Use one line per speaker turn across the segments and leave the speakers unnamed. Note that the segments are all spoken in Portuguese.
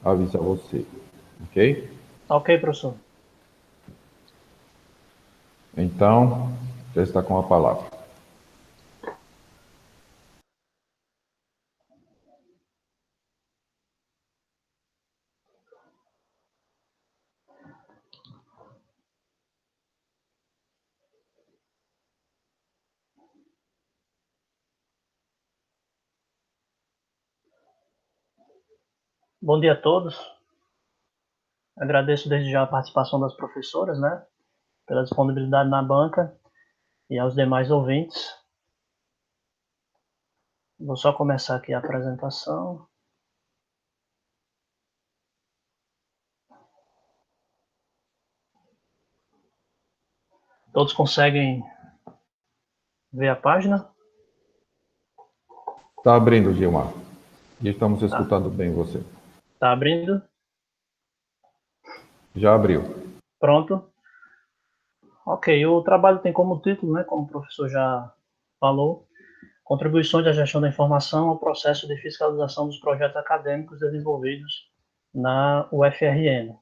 avisar você, ok?
Ok, professor.
Então, já está com a palavra.
Bom dia a todos. Agradeço desde já a participação das professoras, né, pela disponibilidade na banca e aos demais ouvintes. Vou só começar aqui a apresentação. Todos conseguem ver a página?
Está abrindo, Gilmar. E estamos
Tá,
escutando bem você.
tá abrindo.
Já abriu.
Pronto. Ok, o trabalho tem como título, né, como o professor já falou, Contribuições da Gestão da Informação ao Processo de Fiscalização dos Projetos Acadêmicos Desenvolvidos na UFRN.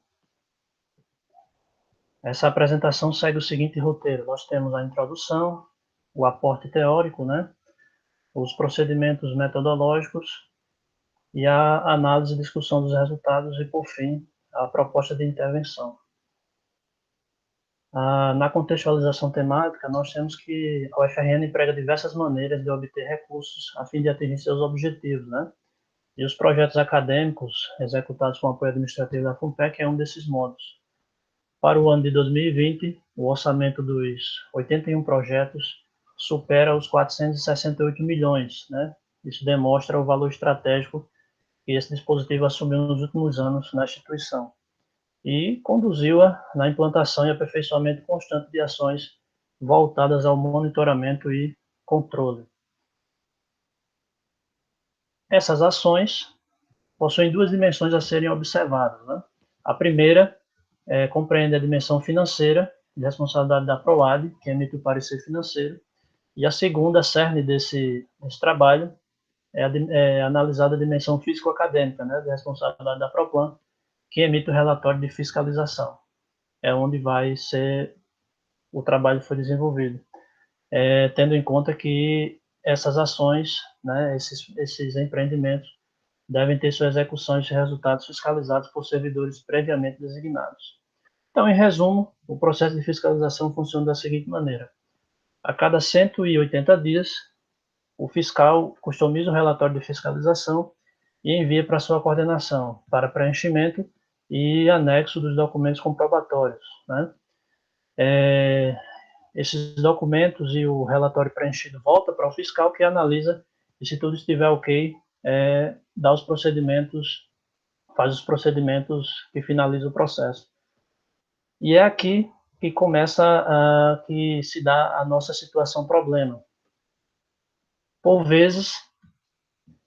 Essa apresentação segue o seguinte roteiro. Nós temos a introdução, o aporte teórico, né, os procedimentos metodológicos e a análise e discussão dos resultados e, por fim, a proposta de intervenção. Na contextualização temática, nós temos que a UFRN emprega diversas maneiras de obter recursos a fim de atingir seus objetivos, né? E os projetos acadêmicos executados com apoio administrativo da FUNPEC é um desses modos. Para o ano de 2020, o orçamento dos 81 projetos supera os 468 milhões, né? Isso demonstra o valor estratégico que esse dispositivo assumiu nos últimos anos na instituição e conduziu-a na implantação e aperfeiçoamento constante de ações voltadas ao monitoramento e controle. Essas ações possuem duas dimensões a serem observadas, né? A primeira compreende a dimensão financeira, de responsabilidade da PROAD, que emite o parecer financeiro, e a segunda, cerne desse trabalho, é analisada a dimensão físico-acadêmica, né, de responsabilidade da PROPLAN, que emite o relatório de fiscalização. É onde vai ser o trabalho foi desenvolvido, tendo em conta que essas ações, né, esses empreendimentos, devem ter sua execução e seus resultados fiscalizados por servidores previamente designados. Então, em resumo, o processo de fiscalização funciona da seguinte maneira: a cada 180 dias, o fiscal customiza o relatório de fiscalização e envia para sua coordenação para preenchimento e anexo dos documentos comprobatórios, né? Esses documentos e o relatório preenchido volta para o fiscal, que analisa e, se tudo estiver ok, dá os procedimentos, faz os procedimentos que finalizam o processo. E é aqui que começa que se dá a nossa situação problema. Por vezes,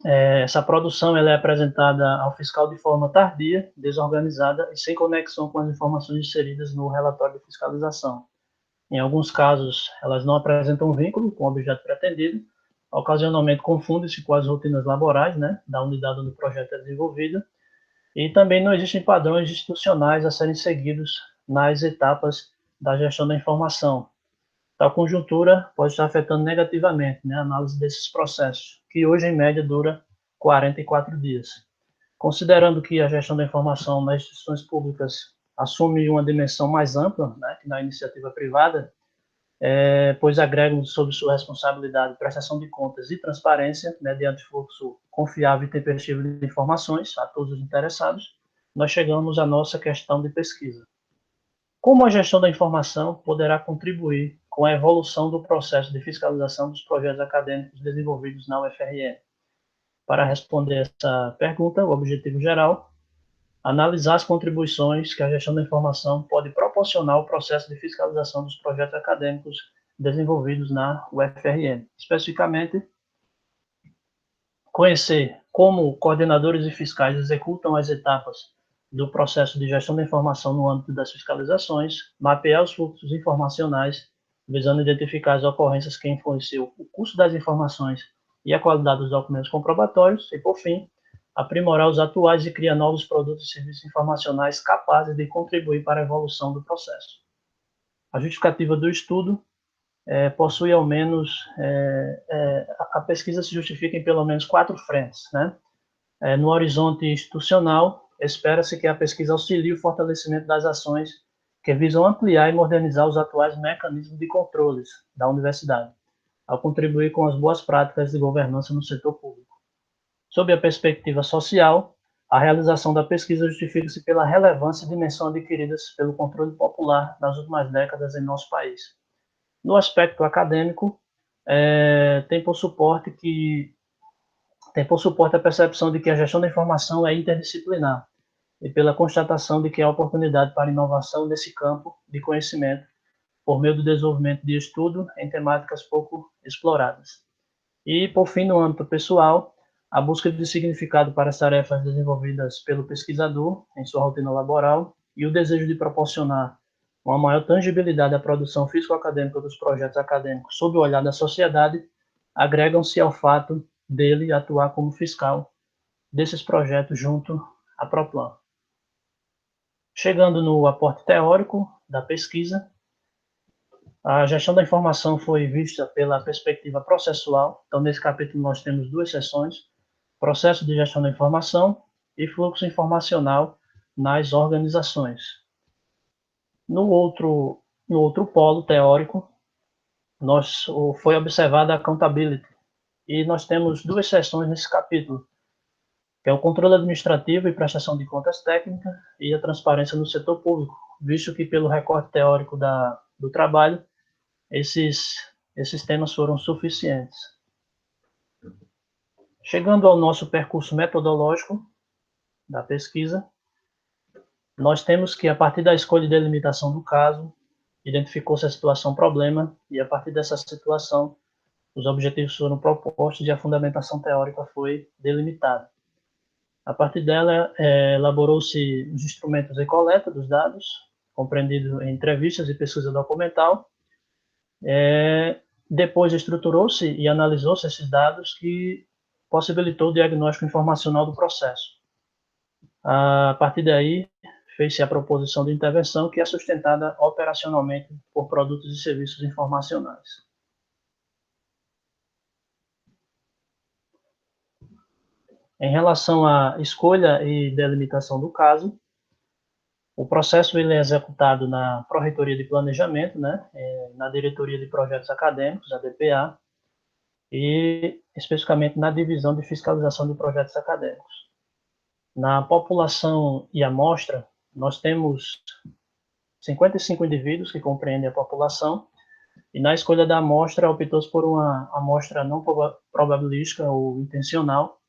essa produção ela é apresentada ao fiscal de forma tardia, desorganizada e sem conexão com as informações inseridas no relatório de fiscalização. Em alguns casos, elas não apresentam vínculo com o objeto pretendido, ocasionalmente confundem-se com as rotinas laborais, né, da unidade onde o projeto é desenvolvido, e também não existem padrões institucionais a serem seguidos nas etapas da gestão da informação. Tal conjuntura pode estar afetando negativamente, né, a análise desses processos, que hoje, em média, dura 44 dias. Considerando que a gestão da informação nas instituições públicas assume uma dimensão mais ampla, né, que na iniciativa privada, pois agregam sob sua responsabilidade prestação de contas e transparência, mediante fluxo confiável e tempestivo de informações a todos os interessados, nós chegamos à nossa questão de pesquisa. Como a gestão da informação poderá contribuir com a evolução do processo de fiscalização dos projetos acadêmicos desenvolvidos na UFRN? Para responder essa pergunta, o objetivo geral analisar as contribuições que a gestão da informação pode proporcionar ao processo de fiscalização dos projetos acadêmicos desenvolvidos na UFRN. Especificamente, conhecer como coordenadores e fiscais executam as etapas do processo de gestão da informação no âmbito das fiscalizações, mapear os fluxos informacionais, visando identificar as ocorrências que influenciam o curso das informações e a qualidade dos documentos comprobatórios, e, por fim, aprimorar os atuais e criar novos produtos e serviços informacionais capazes de contribuir para a evolução do processo. A justificativa do estudo possui ao menos, a pesquisa se justifica em pelo menos 4 frentes, né? No horizonte institucional, espera-se que a pesquisa auxilie o fortalecimento das ações que visam ampliar e modernizar os atuais mecanismos de controles da universidade, ao contribuir com as boas práticas de governança no setor público. Sob a perspectiva social, a realização da pesquisa justifica-se pela relevância e dimensão adquiridas pelo controle popular nas últimas décadas em nosso país. No aspecto acadêmico, tem por suporte a percepção de que a gestão da informação é interdisciplinar e pela constatação de que há oportunidade para inovação nesse campo de conhecimento por meio do desenvolvimento de estudo em temáticas pouco exploradas. E, por fim, no âmbito pessoal, a busca de significado para as tarefas desenvolvidas pelo pesquisador em sua rotina laboral e o desejo de proporcionar uma maior tangibilidade à produção físico-acadêmica dos projetos acadêmicos sob o olhar da sociedade agregam-se ao fato dele atuar como fiscal desses projetos junto à Proplan. Chegando no aporte teórico da pesquisa, a gestão da informação foi vista pela perspectiva processual. Então, nesse capítulo, nós temos 2 seções: processo de gestão da informação e fluxo informacional nas organizações. No outro polo teórico, foi observada a accountability, e nós temos 2 seções nesse capítulo, que é o controle administrativo e prestação de contas técnica e a transparência no setor público, visto que pelo recorte teórico do trabalho, esses temas foram suficientes. Chegando ao nosso percurso metodológico da pesquisa, nós temos que, a partir da escolha e delimitação do caso, identificou-se a situação problema, e a partir dessa situação, os objetivos foram propostos e a fundamentação teórica foi delimitada. A partir dela, elaborou-se os instrumentos de coleta dos dados, compreendido em entrevistas e pesquisa documental. Depois estruturou-se e analisou-se esses dados, que possibilitou o diagnóstico informacional do processo. A partir daí, fez-se a proposição de intervenção, que é sustentada operacionalmente por produtos e serviços informacionais. Em relação à escolha e delimitação do caso, o processo ele é executado na Pró-Reitoria de Planejamento, né, na Diretoria de Projetos Acadêmicos, a DPA, e especificamente na Divisão de Fiscalização de Projetos Acadêmicos. Na população e amostra, nós temos 55 indivíduos que compreendem a população, e na escolha da amostra optou-se por uma amostra não probabilística ou intencional,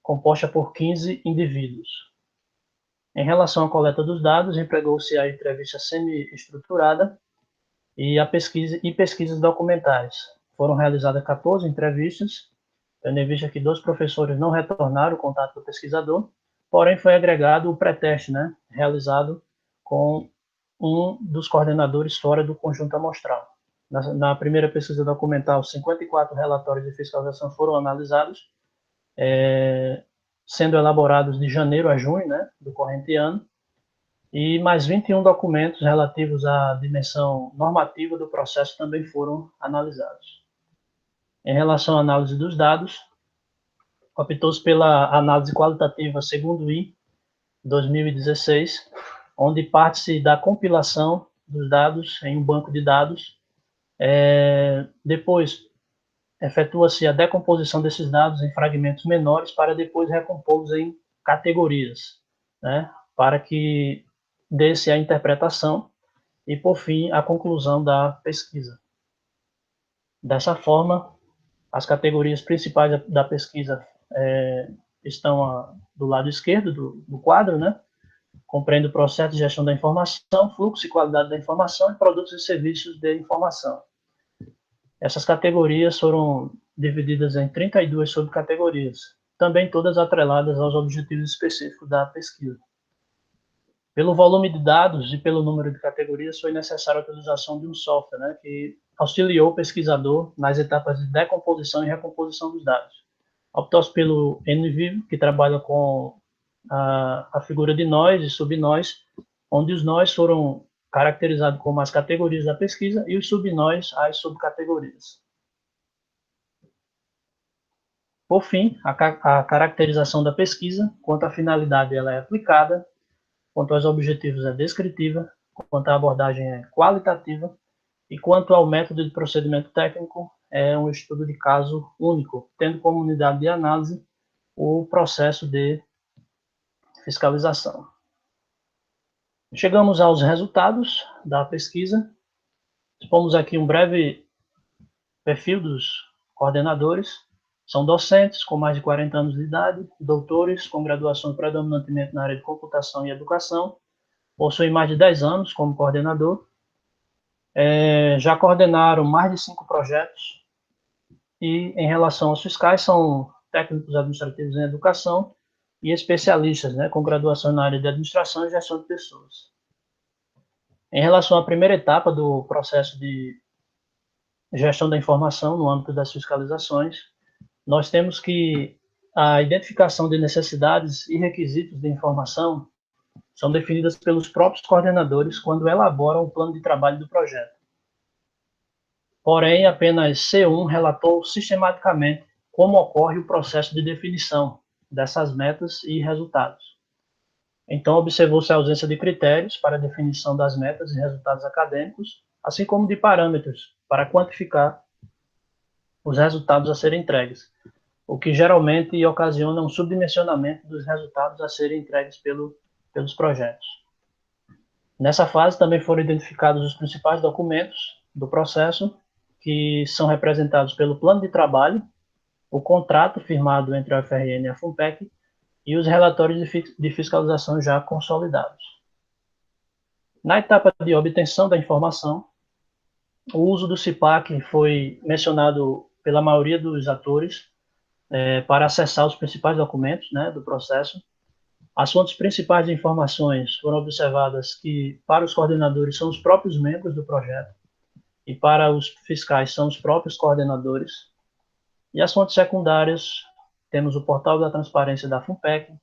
composta por 15 indivíduos. Em relação à coleta dos dados, empregou-se a entrevista semi-estruturada e pesquisas documentais. Foram realizadas 14 entrevistas, tendo em vista que 2 professores não retornaram o contato do pesquisador, porém foi agregado o pré-teste, né, realizado com um dos coordenadores fora do conjunto amostral. Na primeira pesquisa documental, 54 relatórios de fiscalização foram analisados, sendo elaborados de janeiro a junho, né, do corrente ano, e mais 21 documentos relativos à dimensão normativa do processo também foram analisados. Em relação à análise dos dados, optou-se pela análise qualitativa segundo o I 2016, onde parte-se da compilação dos dados em um banco de dados. Depois, efetua-se a decomposição desses dados em fragmentos menores para depois recompô-los em categorias, né, para que dê-se a interpretação e, por fim, a conclusão da pesquisa. Dessa forma, as categorias principais da pesquisa estão do lado esquerdo do quadro, né? Compreende o processo de gestão da informação, fluxo e qualidade da informação e produtos e serviços de informação. Essas categorias foram divididas em 32 subcategorias, também todas atreladas aos objetivos específicos da pesquisa. Pelo volume de dados e pelo número de categorias, foi necessária a utilização de um software, né, que auxiliou o pesquisador nas etapas de decomposição e recomposição dos dados. Optou-se pelo NVivo, que trabalha com a figura de nós e subnós, onde os nós foram caracterizados como as categorias da pesquisa e os subnós as subcategorias. Por fim, a caracterização da pesquisa, quanto à finalidade ela é aplicada, quanto aos objetivos é descritiva, quanto à abordagem é qualitativa e quanto ao método de procedimento técnico é um estudo de caso único, tendo como unidade de análise o processo de fiscalização. Chegamos aos resultados da pesquisa. Expomos aqui um breve perfil dos coordenadores. São docentes com mais de 40 anos de idade, doutores com graduação predominantemente na área de computação e educação, possuem mais de 10 anos como coordenador, já coordenaram mais de 5 projetos e, em relação aos fiscais, são técnicos administrativos em educação e especialistas, né, com graduação na área de administração e gestão de pessoas. Em relação à primeira etapa do processo de gestão da informação no âmbito das fiscalizações, nós temos que a identificação de necessidades e requisitos de informação são definidas pelos próprios coordenadores quando elaboram o plano de trabalho do projeto. Porém, apenas C1 relatou sistematicamente como ocorre o processo de definição dessas metas e resultados. Então, observou-se a ausência de critérios para a definição das metas e resultados acadêmicos, assim como de parâmetros para quantificar os resultados a serem entregues, o que geralmente ocasiona um subdimensionamento dos resultados a serem entregues pelos projetos. Nessa fase, também foram identificados os principais documentos do processo, que são representados pelo plano de trabalho, o contrato firmado entre a UFRN e a FUNPEC e os relatórios de fiscalização já consolidados. Na etapa de obtenção da informação, o uso do CIPAC foi mencionado pela maioria dos atores para acessar os principais documentos, né, do processo. As fontes principais de informações foram observadas que, para os coordenadores, são os próprios membros do projeto e para os fiscais são os próprios coordenadores. E as fontes secundárias, temos o portal da transparência da FUNPEC,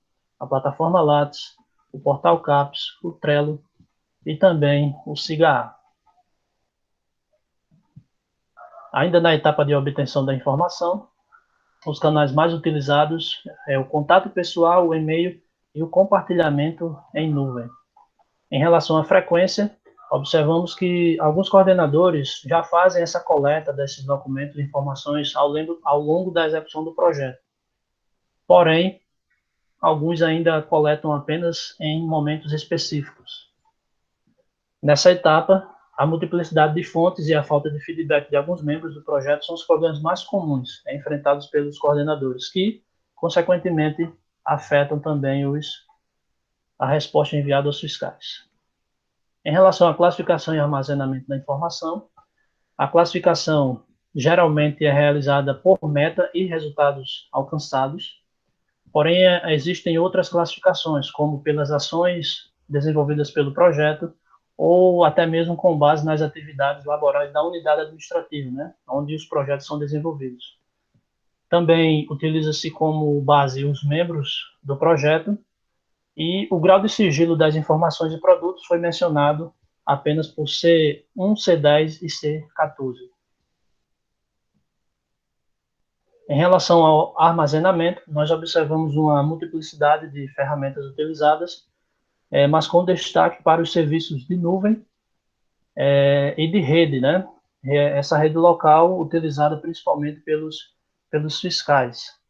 a plataforma Lattes, o portal CAPES, o Trello e também o SIGA. Ainda na etapa de obtenção da informação, os canais mais utilizados é o contato pessoal, o e-mail e o compartilhamento em nuvem. Em relação à frequência, observamos que alguns coordenadores já fazem essa coleta desses documentos e informações ao longo da execução do projeto. Porém, alguns ainda coletam apenas em momentos específicos. Nessa etapa, a multiplicidade de fontes e a falta de feedback de alguns membros do projeto são os problemas mais comuns enfrentados pelos coordenadores, que, consequentemente, afetam também a resposta enviada aos fiscais. Em relação à classificação e armazenamento da informação, a classificação geralmente é realizada por meta e resultados alcançados, porém existem outras classificações, como pelas ações desenvolvidas pelo projeto, ou até mesmo com base nas atividades laborais da unidade administrativa, né, onde os projetos são desenvolvidos. Também utiliza-se como base os membros do projeto e o grau de sigilo das informações e produtos foi mencionado apenas por C1, C10 e C14. Em relação ao armazenamento, nós observamos uma multiplicidade de ferramentas utilizadas, mas com destaque para os serviços de nuvem e de rede, né? Essa rede local utilizada principalmente pelos fiscais.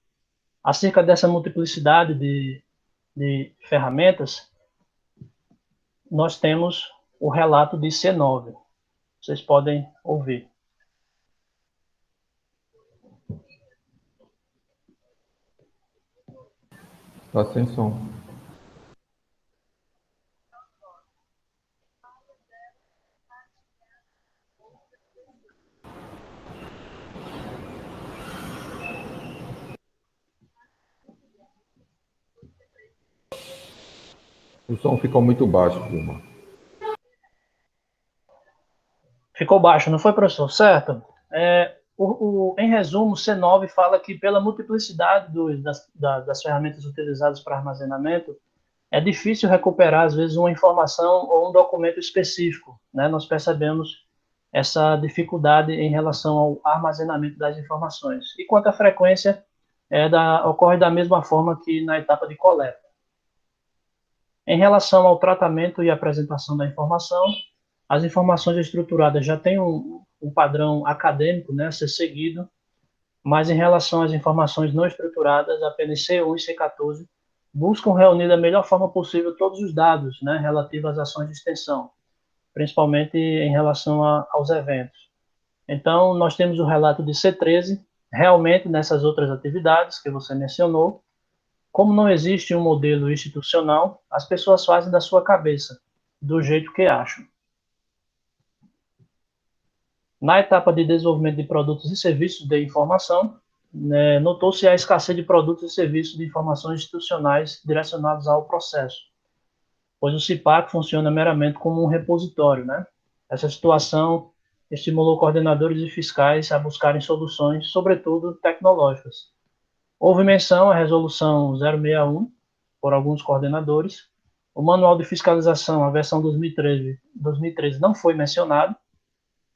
Acerca dessa multiplicidade de ferramentas, nós temos o relato de C9. Vocês podem ouvir.
Está sem som. O som ficou muito baixo, turma.
Ficou baixo, não foi, professor? Certo? Em resumo, o C9 fala que pela multiplicidade das ferramentas utilizadas para armazenamento, é difícil recuperar, às vezes, uma informação ou um documento específico, né? Nós percebemos essa dificuldade em relação ao armazenamento das informações. E quanto à frequência, ocorre da mesma forma que na etapa de coleta. Em relação ao tratamento e apresentação da informação, as informações estruturadas já têm um padrão acadêmico, né, a ser seguido, mas em relação às informações não estruturadas, apenas C1 e C14 buscam reunir da melhor forma possível todos os dados, né, relativos às ações de extensão, principalmente em relação aos eventos. Então, nós temos o relato de C13, realmente nessas outras atividades que você mencionou, como não existe um modelo institucional, as pessoas fazem da sua cabeça, do jeito que acham. Na etapa de desenvolvimento de produtos e serviços de informação, né, notou-se a escassez de produtos e serviços de informações institucionais direcionados ao processo, pois o CIPAC funciona meramente como um repositório, né? Essa situação estimulou coordenadores e fiscais a buscarem soluções, sobretudo tecnológicas. Houve menção à resolução 061 por alguns coordenadores. O manual de fiscalização, a versão 2013 não foi mencionado,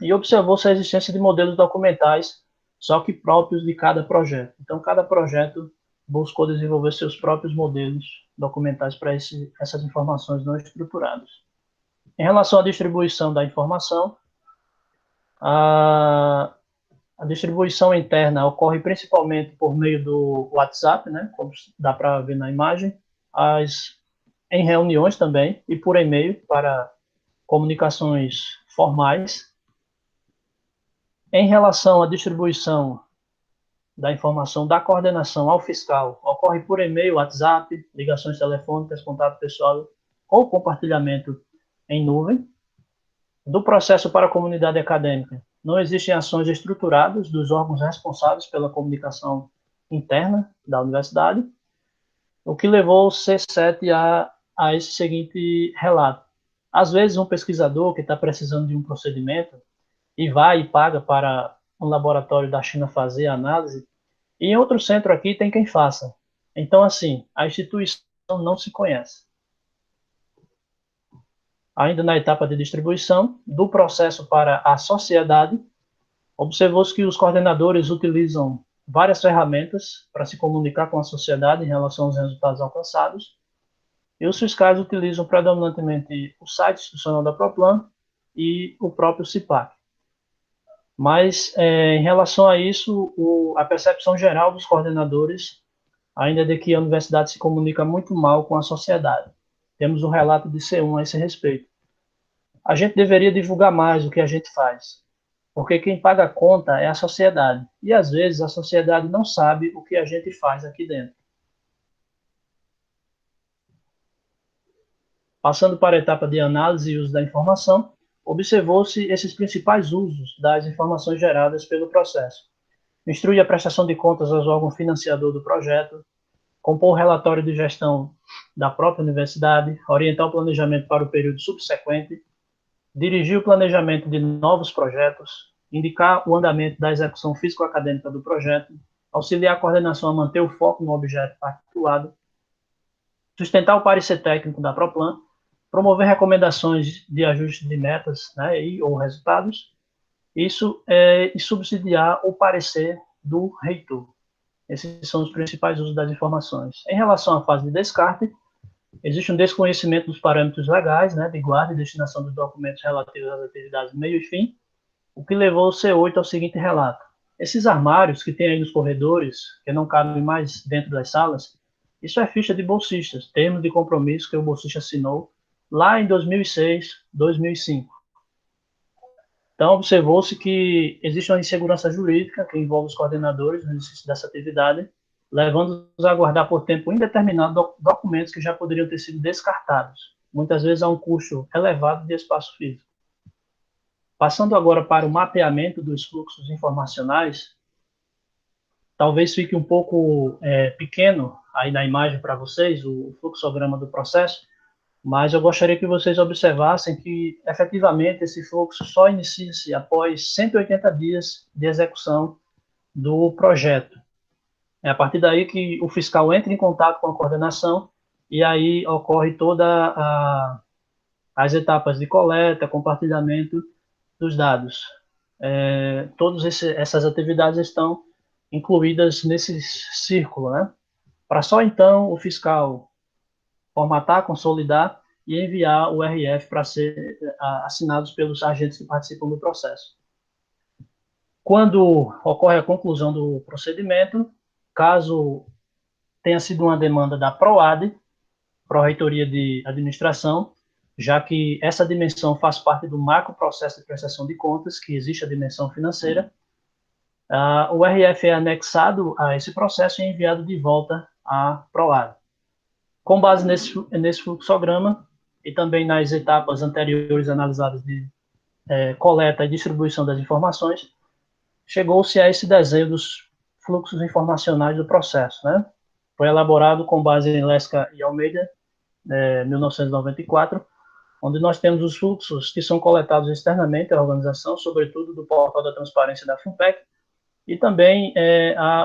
e observou-se a existência de modelos documentais, só que próprios de cada projeto. Então, cada projeto buscou desenvolver seus próprios modelos documentais para essas informações não estruturadas. Em relação à distribuição da informação, a distribuição interna ocorre principalmente por meio do WhatsApp, né, como dá para ver na imagem, em reuniões também, e por e-mail para comunicações formais. Em relação à distribuição da informação da coordenação ao fiscal, ocorre por e-mail, WhatsApp, ligações telefônicas, contato pessoal ou compartilhamento em nuvem. Do processo para a comunidade acadêmica, não existem ações estruturadas dos órgãos responsáveis pela comunicação interna da universidade, o que levou o C7 a esse seguinte relato. Às vezes, um pesquisador que está precisando de um procedimento e vai e paga para um laboratório da China fazer a análise, e em outro centro aqui tem quem faça. Então, assim, a instituição não se conhece. Ainda na etapa de distribuição, do processo para a sociedade, observou-se que os coordenadores utilizam várias ferramentas para se comunicar com a sociedade em relação aos resultados alcançados, e os fiscais utilizam predominantemente o site institucional da Proplan e o próprio CIPAC. Mas, em relação a isso, a percepção geral dos coordenadores ainda é de que a universidade se comunica muito mal com a sociedade. Temos um relato de C1 a esse respeito. A gente deveria divulgar mais o que a gente faz, porque quem paga a conta é a sociedade, e às vezes a sociedade não sabe o que a gente faz aqui dentro. Passando para a etapa de análise e uso da informação, observou-se esses principais usos das informações geradas pelo processo. Instruir a prestação de contas aos órgãos financiador do projeto, compor o relatório de gestão da própria universidade, orientar o planejamento para o período subsequente, dirigir o planejamento de novos projetos, indicar o andamento da execução físico-acadêmica do projeto, auxiliar a coordenação a manter o foco no objeto pactuado, sustentar o parecer técnico da Proplan, promover recomendações de ajuste de metas, né, ou resultados, e subsidiar o parecer do reitor. Esses são os principais usos das informações. Em relação à fase de descarte, existe um desconhecimento dos parâmetros legais, né, de guarda e destinação dos documentos relativos às atividades meio e fim, o que levou o C8 ao seguinte relato. Esses armários que tem aí nos corredores, que não cabem mais dentro das salas, isso é ficha de bolsistas, termos de compromisso que o bolsista assinou lá em 2006, 2005. Então, observou-se que existe uma insegurança jurídica que envolve os coordenadores no exercício dessa atividade, levando-os a guardar por tempo indeterminado documentos que já poderiam ter sido descartados, muitas vezes a um custo elevado de espaço físico. Passando agora para o mapeamento dos fluxos informacionais, talvez fique um pouco pequeno aí na imagem para vocês, o fluxograma do processo, mas eu gostaria que vocês observassem que, efetivamente, esse fluxo só inicia-se após 180 dias de execução do projeto. É a partir daí que o fiscal entra em contato com a coordenação e aí ocorre as etapas de coleta, compartilhamento dos dados. Todas essas atividades estão incluídas nesse círculo, né? Para só então o fiscal formatar, consolidar e enviar o RF para ser assinados pelos agentes que participam do processo. Quando ocorre a conclusão do procedimento, caso tenha sido uma demanda da PROAD, Pró-Reitoria de Administração, já que essa dimensão faz parte do macro processo de prestação de contas, que existe a dimensão financeira, o RF é anexado a esse processo e enviado de volta à PROAD. Com base nesse fluxograma e também nas etapas anteriores analisadas de coleta e distribuição das informações, chegou-se a esse desenho dos fluxos informacionais do processo, né? Foi elaborado com base em Lesca e Almeida, 1994, onde nós temos os fluxos que são coletados externamente à organização, sobretudo do portal da transparência da FUNPEC, e também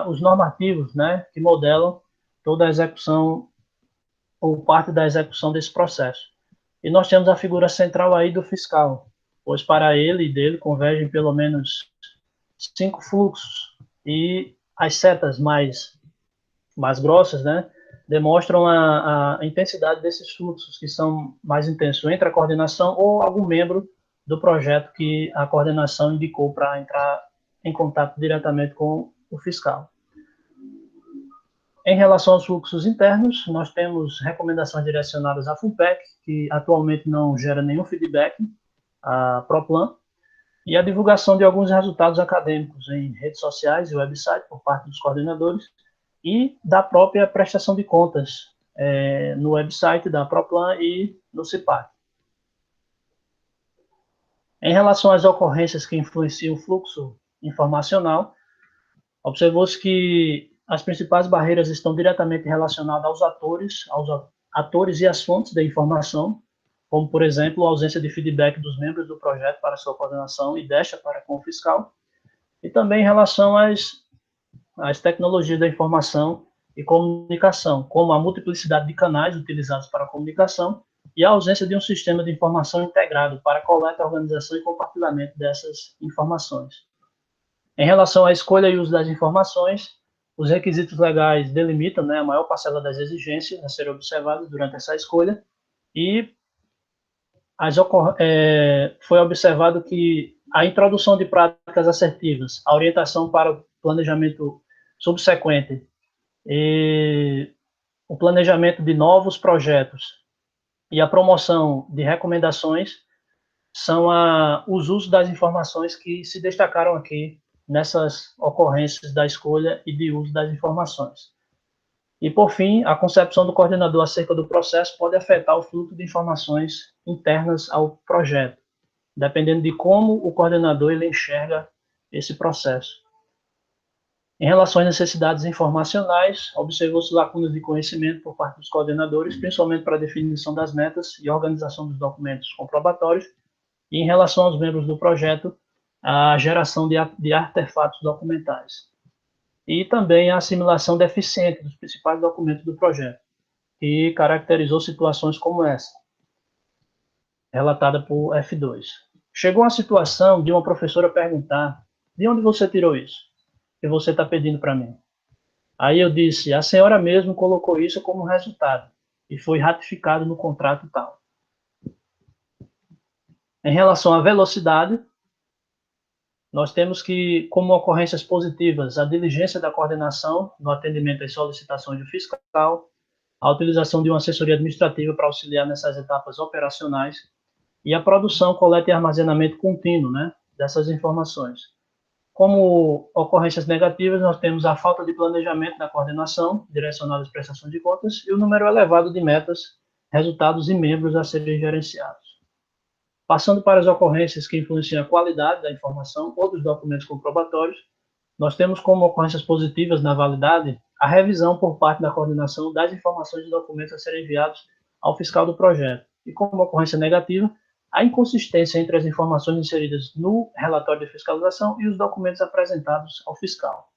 os normativos, né, que modelam toda a execução ou parte da execução desse processo. E nós temos a figura central aí do fiscal, pois para ele e dele convergem pelo menos 5 fluxos, e as setas mais grossas, né, demonstram a intensidade desses fluxos, que são mais intensos entre a coordenação ou algum membro do projeto que a coordenação indicou para entrar em contato diretamente com o fiscal. Em relação aos fluxos internos, nós temos recomendações direcionadas à FUNPEC, que atualmente não gera nenhum feedback, à PROPLAN, e a divulgação de alguns resultados acadêmicos em redes sociais e website por parte dos coordenadores e da própria prestação de contas no website da PROPLAN e no CIPAC. Em relação às ocorrências que influenciam o fluxo informacional, observou-se que as principais barreiras estão diretamente relacionadas aos atores e às fontes da informação, como, por exemplo, a ausência de feedback dos membros do projeto para sua coordenação e desta para com o fiscal, e também em relação às tecnologias da informação e comunicação, como a multiplicidade de canais utilizados para a comunicação e a ausência de um sistema de informação integrado para a coleta, organização e compartilhamento dessas informações. Em relação à escolha e uso das informações, os requisitos legais delimitam, né, a maior parcela das exigências a serem observadas durante essa escolha, e foi observado que a introdução de práticas assertivas, a orientação para o planejamento subsequente e o planejamento de novos projetos e a promoção de recomendações são os usos das informações que se destacaram aqui nessas ocorrências da escolha e de uso das informações. E, por fim, a concepção do coordenador acerca do processo pode afetar o fluxo de informações internas ao projeto, dependendo de como o coordenador ele enxerga esse processo. Em relação às necessidades informacionais, observou-se lacunas de conhecimento por parte dos coordenadores, principalmente para a definição das metas e organização dos documentos comprobatórios, e em relação aos membros do projeto, a geração de artefatos documentais. E também a assimilação deficiente dos principais documentos do projeto, que caracterizou situações como essa, relatada por F2. Chegou a situação de uma professora perguntar: de onde você tirou isso que você está pedindo para mim? Aí eu disse: a senhora mesmo colocou isso como resultado e foi ratificado no contrato tal. Em relação à velocidade, nós temos que, como ocorrências positivas, a diligência da coordenação no atendimento às solicitações do fiscal, a utilização de uma assessoria administrativa para auxiliar nessas etapas operacionais e a produção, coleta e armazenamento contínuo, né, dessas informações. Como ocorrências negativas, nós temos a falta de planejamento da coordenação, direcionada às prestações de contas, e o número elevado de metas, resultados e membros a serem gerenciados. Passando para as ocorrências que influenciam a qualidade da informação ou dos documentos comprobatórios, nós temos como ocorrências positivas na validade a revisão por parte da coordenação das informações e documentos a serem enviados ao fiscal do projeto. E como ocorrência negativa, a inconsistência entre as informações inseridas no relatório de fiscalização e os documentos apresentados ao fiscal.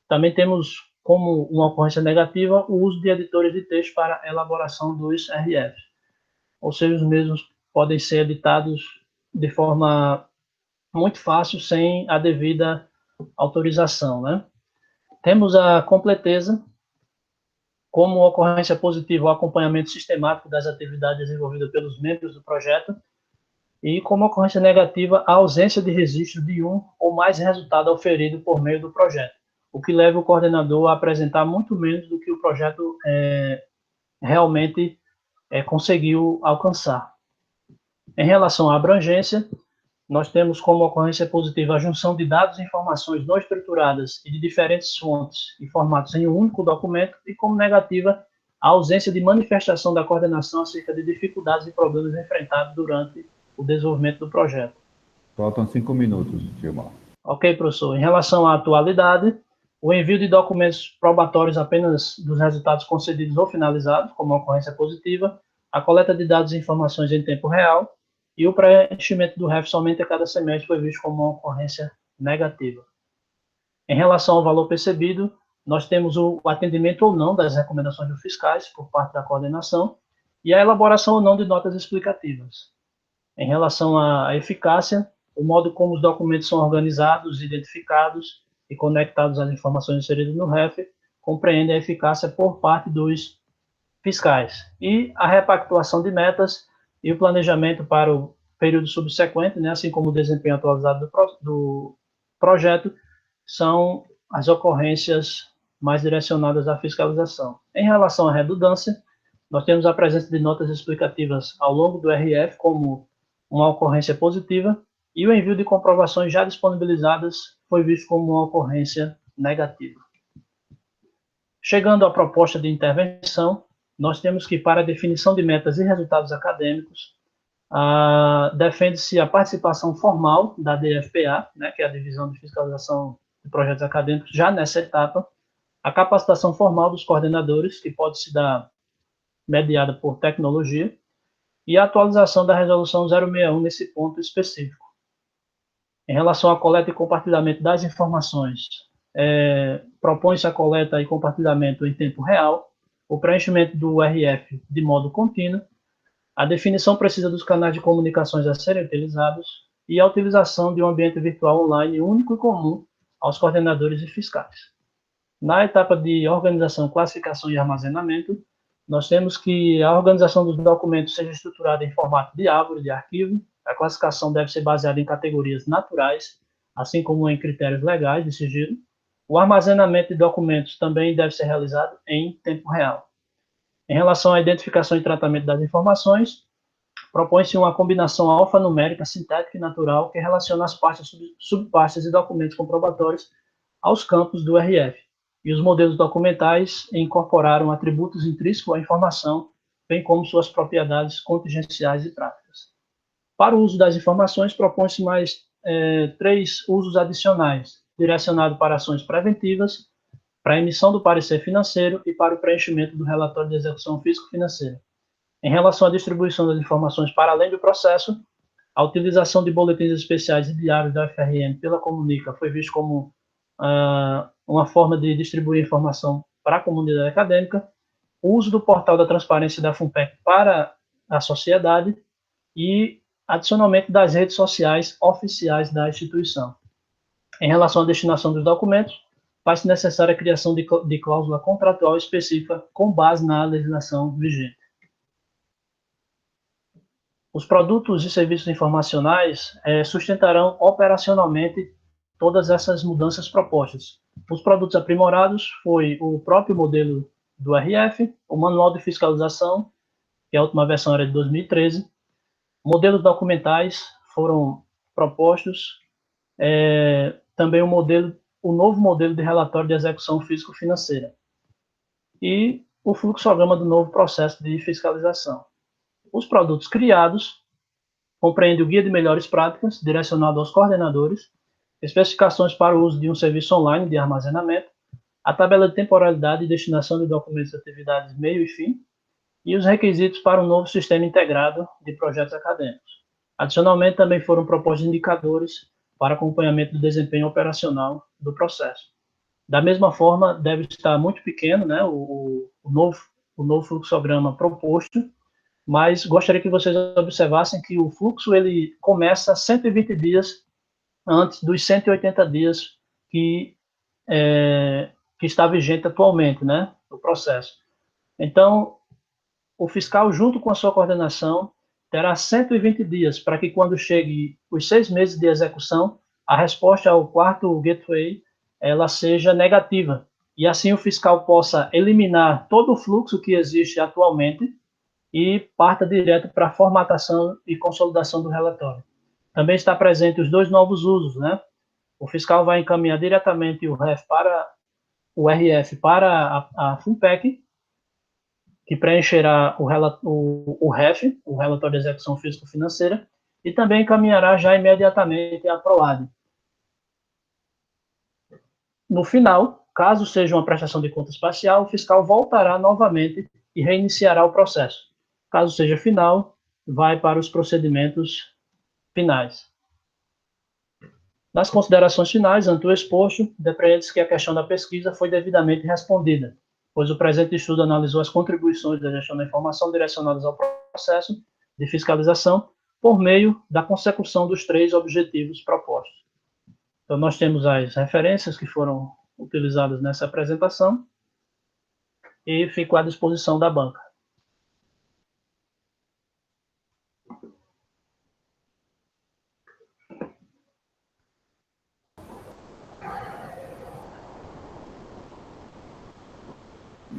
Também temos como uma ocorrência negativa o uso de editores de texto para a elaboração dos RF, ou seja, os mesmos podem ser editados de forma muito fácil, sem a devida autorização, né? Temos a completeza, como ocorrência positiva, o acompanhamento sistemático das atividades desenvolvidas pelos membros do projeto, e como ocorrência negativa, a ausência de registro de um ou mais resultado auferido por meio do projeto, o que leva o coordenador a apresentar muito menos do que o projeto realmente conseguiu alcançar. Em relação à abrangência, nós temos como ocorrência positiva a junção de dados e informações não estruturadas e de diferentes fontes e formatos em um único documento, e como negativa a ausência de manifestação da coordenação acerca de dificuldades e problemas enfrentados durante o desenvolvimento do projeto.
Faltam 5 minutos, Gilmar.
Ok, professor. Em relação à atualidade, o envio de documentos probatórios apenas dos resultados concedidos ou finalizados, como ocorrência positiva, a coleta de dados e informações em tempo real, e o preenchimento do REF somente a cada semestre foi visto como uma ocorrência negativa. Em relação ao valor percebido, nós temos o atendimento ou não das recomendações dos fiscais por parte da coordenação e a elaboração ou não de notas explicativas. Em relação à eficácia, o modo como os documentos são organizados, identificados e conectados às informações inseridas no REF compreende a eficácia por parte dos fiscais. E a repactuação de metas e o planejamento para o período subsequente, né, assim como o desempenho atualizado do projeto, são as ocorrências mais direcionadas à fiscalização. Em relação à redundância, nós temos a presença de notas explicativas ao longo do RF como uma ocorrência positiva, e o envio de comprovações já disponibilizadas foi visto como uma ocorrência negativa. Chegando à proposta de intervenção, nós temos que, para a definição de metas e resultados acadêmicos, defende-se a participação formal da DFPA, né, que é a Divisão de Fiscalização de Projetos Acadêmicos, já nessa etapa, a capacitação formal dos coordenadores, que pode se dar mediada por tecnologia, e a atualização da Resolução 061 nesse ponto específico. Em relação à coleta e compartilhamento das informações, propõe-se a coleta e compartilhamento em tempo real, o preenchimento do RF de modo contínuo, a definição precisa dos canais de comunicações a serem utilizados e a utilização de um ambiente virtual online único e comum aos coordenadores e fiscais. Na etapa de organização, classificação e armazenamento, nós temos que a organização dos documentos seja estruturada em formato de árvore de arquivo, a classificação deve ser baseada em categorias naturais, assim como em critérios legais de sigilo. O armazenamento de documentos também deve ser realizado em tempo real. Em relação à identificação e tratamento das informações, propõe-se uma combinação alfanumérica, sintética e natural que relaciona as pastas, subpastas e documentos comprobatórios aos campos do RF. E os modelos documentais incorporaram atributos intrínsecos à informação, bem como suas propriedades contingenciais e práticas. Para o uso das informações, propõe-se mais 3 usos adicionais, direcionado para ações preventivas, para a emissão do parecer financeiro e para o preenchimento do relatório de execução físico-financeira. Em relação à distribuição das informações para além do processo, a utilização de boletins especiais e diários da UFRN pela Comunica foi visto como uma forma de distribuir informação para a comunidade acadêmica, o uso do portal da transparência da FUNPEC para a sociedade e, adicionalmente, das redes sociais oficiais da instituição. Em relação à destinação dos documentos, faz-se necessária a criação de cláusula contratual específica com base na legislação vigente. Os produtos e serviços informacionais sustentarão operacionalmente todas essas mudanças propostas. Os produtos aprimorados foi o próprio modelo do RF, o Manual de Fiscalização, que a última versão era de 2013, modelos documentais foram propostos, também o novo modelo de relatório de execução físico-financeira e o fluxograma do novo processo de fiscalização. Os produtos criados compreendem o Guia de Melhores Práticas, direcionado aos coordenadores, especificações para o uso de um serviço online de armazenamento, a tabela de temporalidade e destinação de documentos de atividades meio e fim, e os requisitos para um novo sistema integrado de projetos acadêmicos. Adicionalmente, também foram propostos indicadores para acompanhamento do desempenho operacional do processo. Da mesma forma, deve estar muito pequeno, né, o novo fluxograma proposto, mas gostaria que vocês observassem que o fluxo ele começa 120 dias antes dos 180 dias que está vigente atualmente, né, o processo. Então, o fiscal, junto com a sua coordenação, terá 120 dias para que, quando chegue os 6 meses de execução, a resposta ao quarto gateway ela seja negativa. E assim o fiscal possa eliminar todo o fluxo que existe atualmente e parta direto para a formatação e consolidação do relatório. Também está presente os 2 novos usos, né? O fiscal vai encaminhar diretamente o RF para a FUNPEC, que preencherá o REF, o Relatório de Execução Físico-Financeira, e também encaminhará já imediatamente a PROAD. No final, caso seja uma prestação de contas parcial, o fiscal voltará novamente e reiniciará o processo. Caso seja final, vai para os procedimentos finais. Nas considerações finais, ante o exposto, depreende-se que a questão da pesquisa foi devidamente respondida, pois o presente estudo analisou as contribuições da gestão da informação direcionadas ao processo de fiscalização por meio da consecução dos 3 objetivos propostos. Então, nós temos as referências que foram utilizadas nessa apresentação e fico à disposição da banca.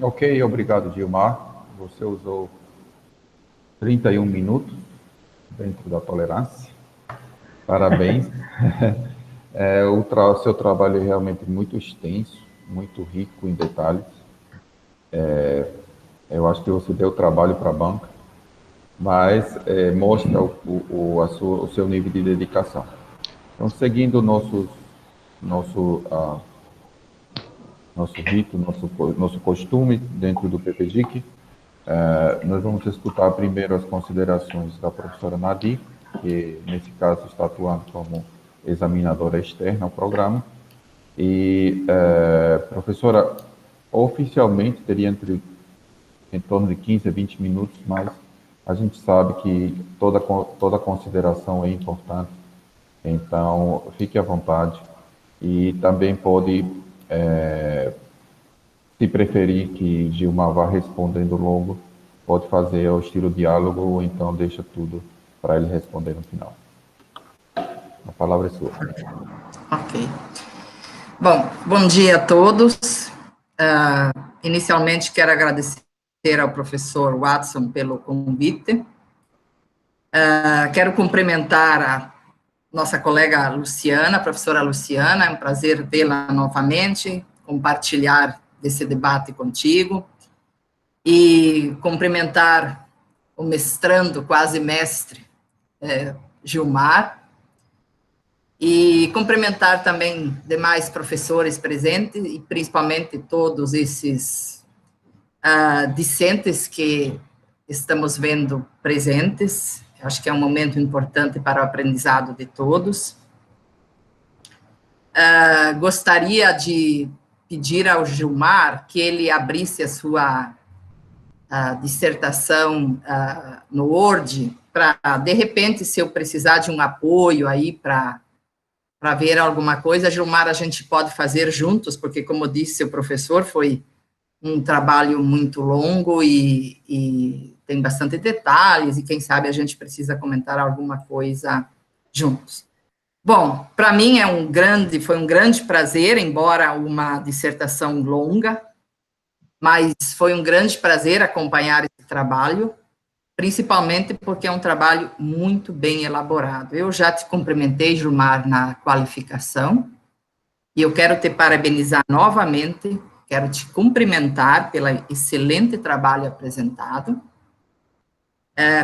Ok, obrigado, Gilmar. Você usou 31 minutos dentro da tolerância. Parabéns. O seu trabalho é realmente muito extenso, muito rico em detalhes. Eu acho que você deu trabalho para a banca, mas mostra o seu nível de dedicação. Então, seguindo nosso rito, nosso costume dentro do PPGIC, nós vamos escutar primeiro as considerações da professora Nadir, que nesse caso está atuando como examinadora externa ao programa. E, professora, oficialmente teria em torno de 15 a 20 minutos, mas a gente sabe que toda consideração é importante, então fique à vontade. E também pode, se preferir que Gilmar vá respondendo logo, pode fazer ao estilo diálogo, ou então deixa tudo para ele responder no final. A palavra é sua.
Ok. Bom dia a todos. Inicialmente, quero agradecer ao professor Watson pelo convite. Quero cumprimentar a nossa colega Luciana, a professora Luciana, é um prazer vê-la novamente, compartilhar desse debate contigo, e cumprimentar o mestrando, quase mestre, Gilmar, e cumprimentar também demais professores presentes, e principalmente todos esses discentes que estamos vendo presentes. Acho que é um momento importante para o aprendizado de todos. Gostaria de pedir ao Gilmar que ele abrisse a sua dissertação no Word, para, de repente, se eu precisar de um apoio aí para ver alguma coisa, Gilmar, a gente pode fazer juntos, porque, como disse o professor, foi um trabalho muito longo e tem bastante detalhes, e quem sabe a gente precisa comentar alguma coisa juntos. Bom, para mim foi um grande prazer, embora uma dissertação longa, mas foi um grande prazer acompanhar esse trabalho, principalmente porque é um trabalho muito bem elaborado. Eu já te cumprimentei, Gilmar, na qualificação, e eu quero te parabenizar novamente, quero te cumprimentar pelo excelente trabalho apresentado,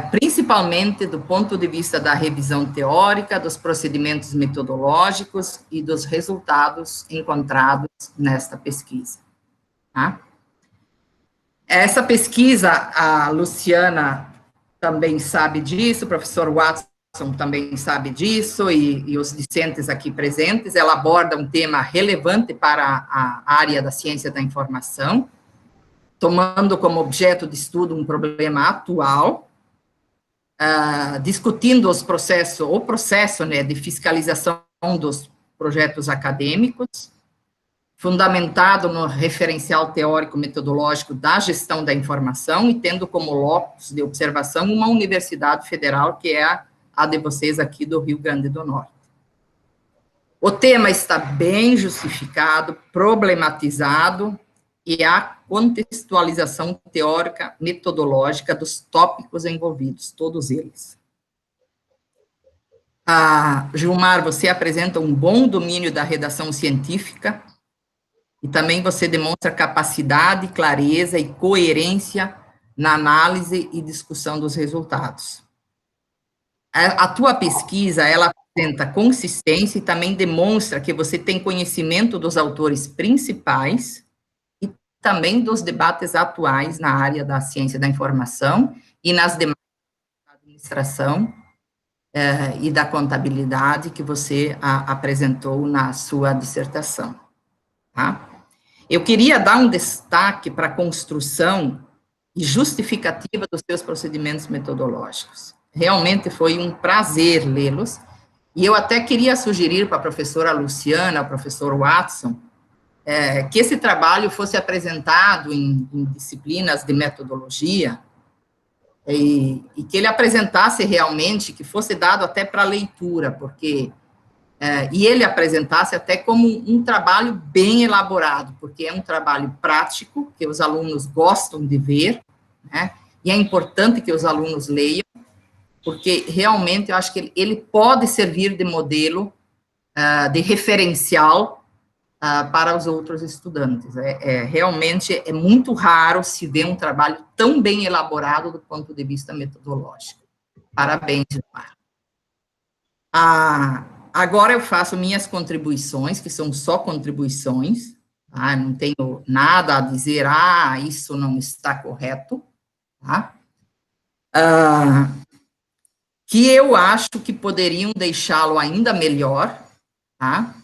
principalmente do ponto de vista da revisão teórica, dos procedimentos metodológicos e dos resultados encontrados nesta pesquisa. Tá? Essa pesquisa, a Luciana também sabe disso, o professor Watson também sabe disso, e os discentes aqui presentes. Ela aborda um tema relevante para a área da ciência da informação, tomando como objeto de estudo um problema atual, discutindo o processo né, de fiscalização dos projetos acadêmicos, fundamentado no referencial teórico-metodológico da gestão da informação e tendo como locus de observação uma universidade federal, que é a de vocês aqui do Rio Grande do Norte. O tema está bem justificado, problematizado, e há contextualização teórica, metodológica dos tópicos envolvidos, todos eles. Gilmar, você apresenta um bom domínio da redação científica, e também você demonstra capacidade, clareza e coerência na análise e discussão dos resultados. A tua pesquisa, ela apresenta consistência e também demonstra que você tem conhecimento dos autores principais e também dos debates atuais na área da ciência da informação e nas demais da administração e da contabilidade que você apresentou na sua dissertação, tá? Eu queria dar um destaque para a construção e justificativa dos seus procedimentos metodológicos. Realmente foi um prazer lê-los, e eu até queria sugerir para a professora Luciana, ao professor Watson, que esse trabalho fosse apresentado em disciplinas de metodologia, e que ele apresentasse realmente, que fosse dado até para leitura, porque... e ele apresentasse até como um trabalho bem elaborado, porque é um trabalho prático, que os alunos gostam de ver, né, e é importante que os alunos leiam, porque realmente eu acho que ele pode servir de modelo, de referencial para os outros estudantes. Realmente é muito raro se ver um trabalho tão bem elaborado do ponto de vista metodológico. Parabéns, Gilmar. Agora eu faço minhas contribuições, que são só contribuições, tá? Não tenho nada a dizer, isso não está correto, tá? Que eu acho que poderiam deixá-lo ainda melhor, tá?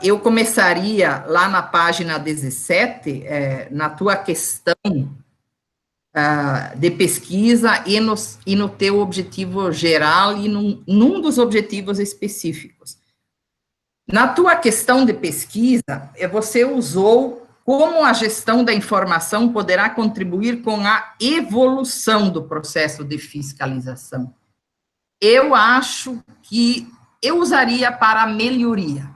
Eu começaria lá na página 17, na tua questão de pesquisa e no teu objetivo geral e num dos objetivos específicos. Na tua questão de pesquisa, você usou como a gestão da informação poderá contribuir com a evolução do processo de fiscalização. Eu acho que eu usaria para a melhoria,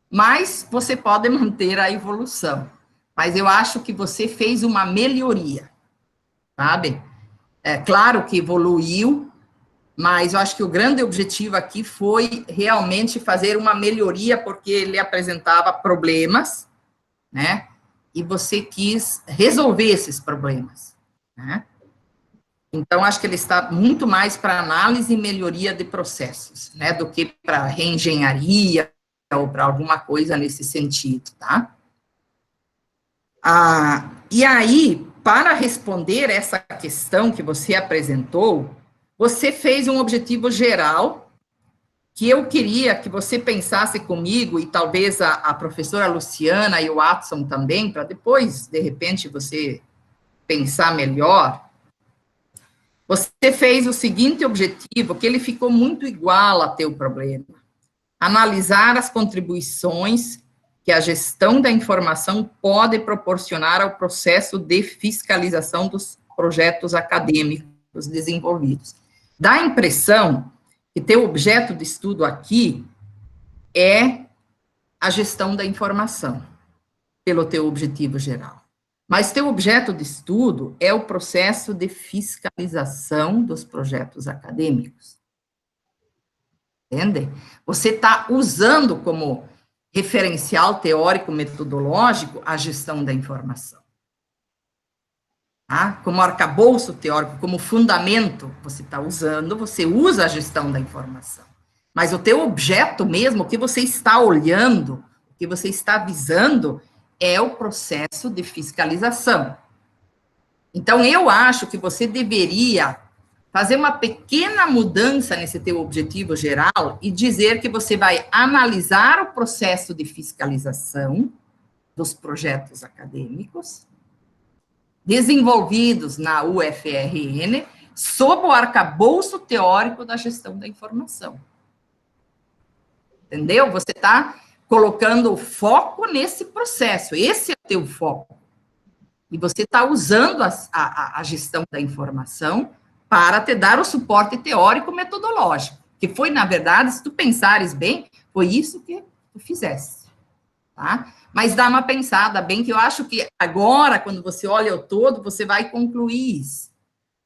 mas você pode manter a evolução. Mas eu acho que você fez uma melhoria, sabe? É claro que evoluiu, mas eu acho que o grande objetivo aqui foi realmente fazer uma melhoria, porque ele apresentava problemas, né? E você quis resolver esses problemas, né? Então, acho que ele está muito mais para análise e melhoria de processos, né? Do que para reengenharia ou para alguma coisa nesse sentido, tá? E aí, para responder essa questão que você apresentou, você fez um objetivo geral, que eu queria que você pensasse comigo, e talvez a professora Luciana e o Watson também, para depois, de repente, você pensar melhor. Você fez o seguinte objetivo, que ele ficou muito igual a teu problema. Analisar as contribuições que a gestão da informação pode proporcionar ao processo de fiscalização dos projetos acadêmicos desenvolvidos. Dá a impressão que teu objeto de estudo aqui é a gestão da informação, pelo teu objetivo geral. Mas teu objeto de estudo é o processo de fiscalização dos projetos acadêmicos. Entende? Você está usando como referencial teórico-metodológico a gestão da informação. Tá? Como arcabouço teórico, como fundamento, você está usando, você usa a gestão da informação. Mas o teu objeto mesmo, o que você está olhando, o que você está visando, é o processo de fiscalização. Então, eu acho que você deveria fazer uma pequena mudança nesse teu objetivo geral e dizer que você vai analisar o processo de fiscalização dos projetos acadêmicos desenvolvidos na UFRN sob o arcabouço teórico da gestão da informação. Entendeu? Você está colocando o foco nesse processo, esse é o teu foco. E você está usando a gestão da informação para te dar o suporte teórico metodológico, que foi, na verdade, se tu pensares bem, foi isso que tu fizeste, tá? Mas dá uma pensada bem, que eu acho que agora, quando você olha o todo, você vai concluir isso.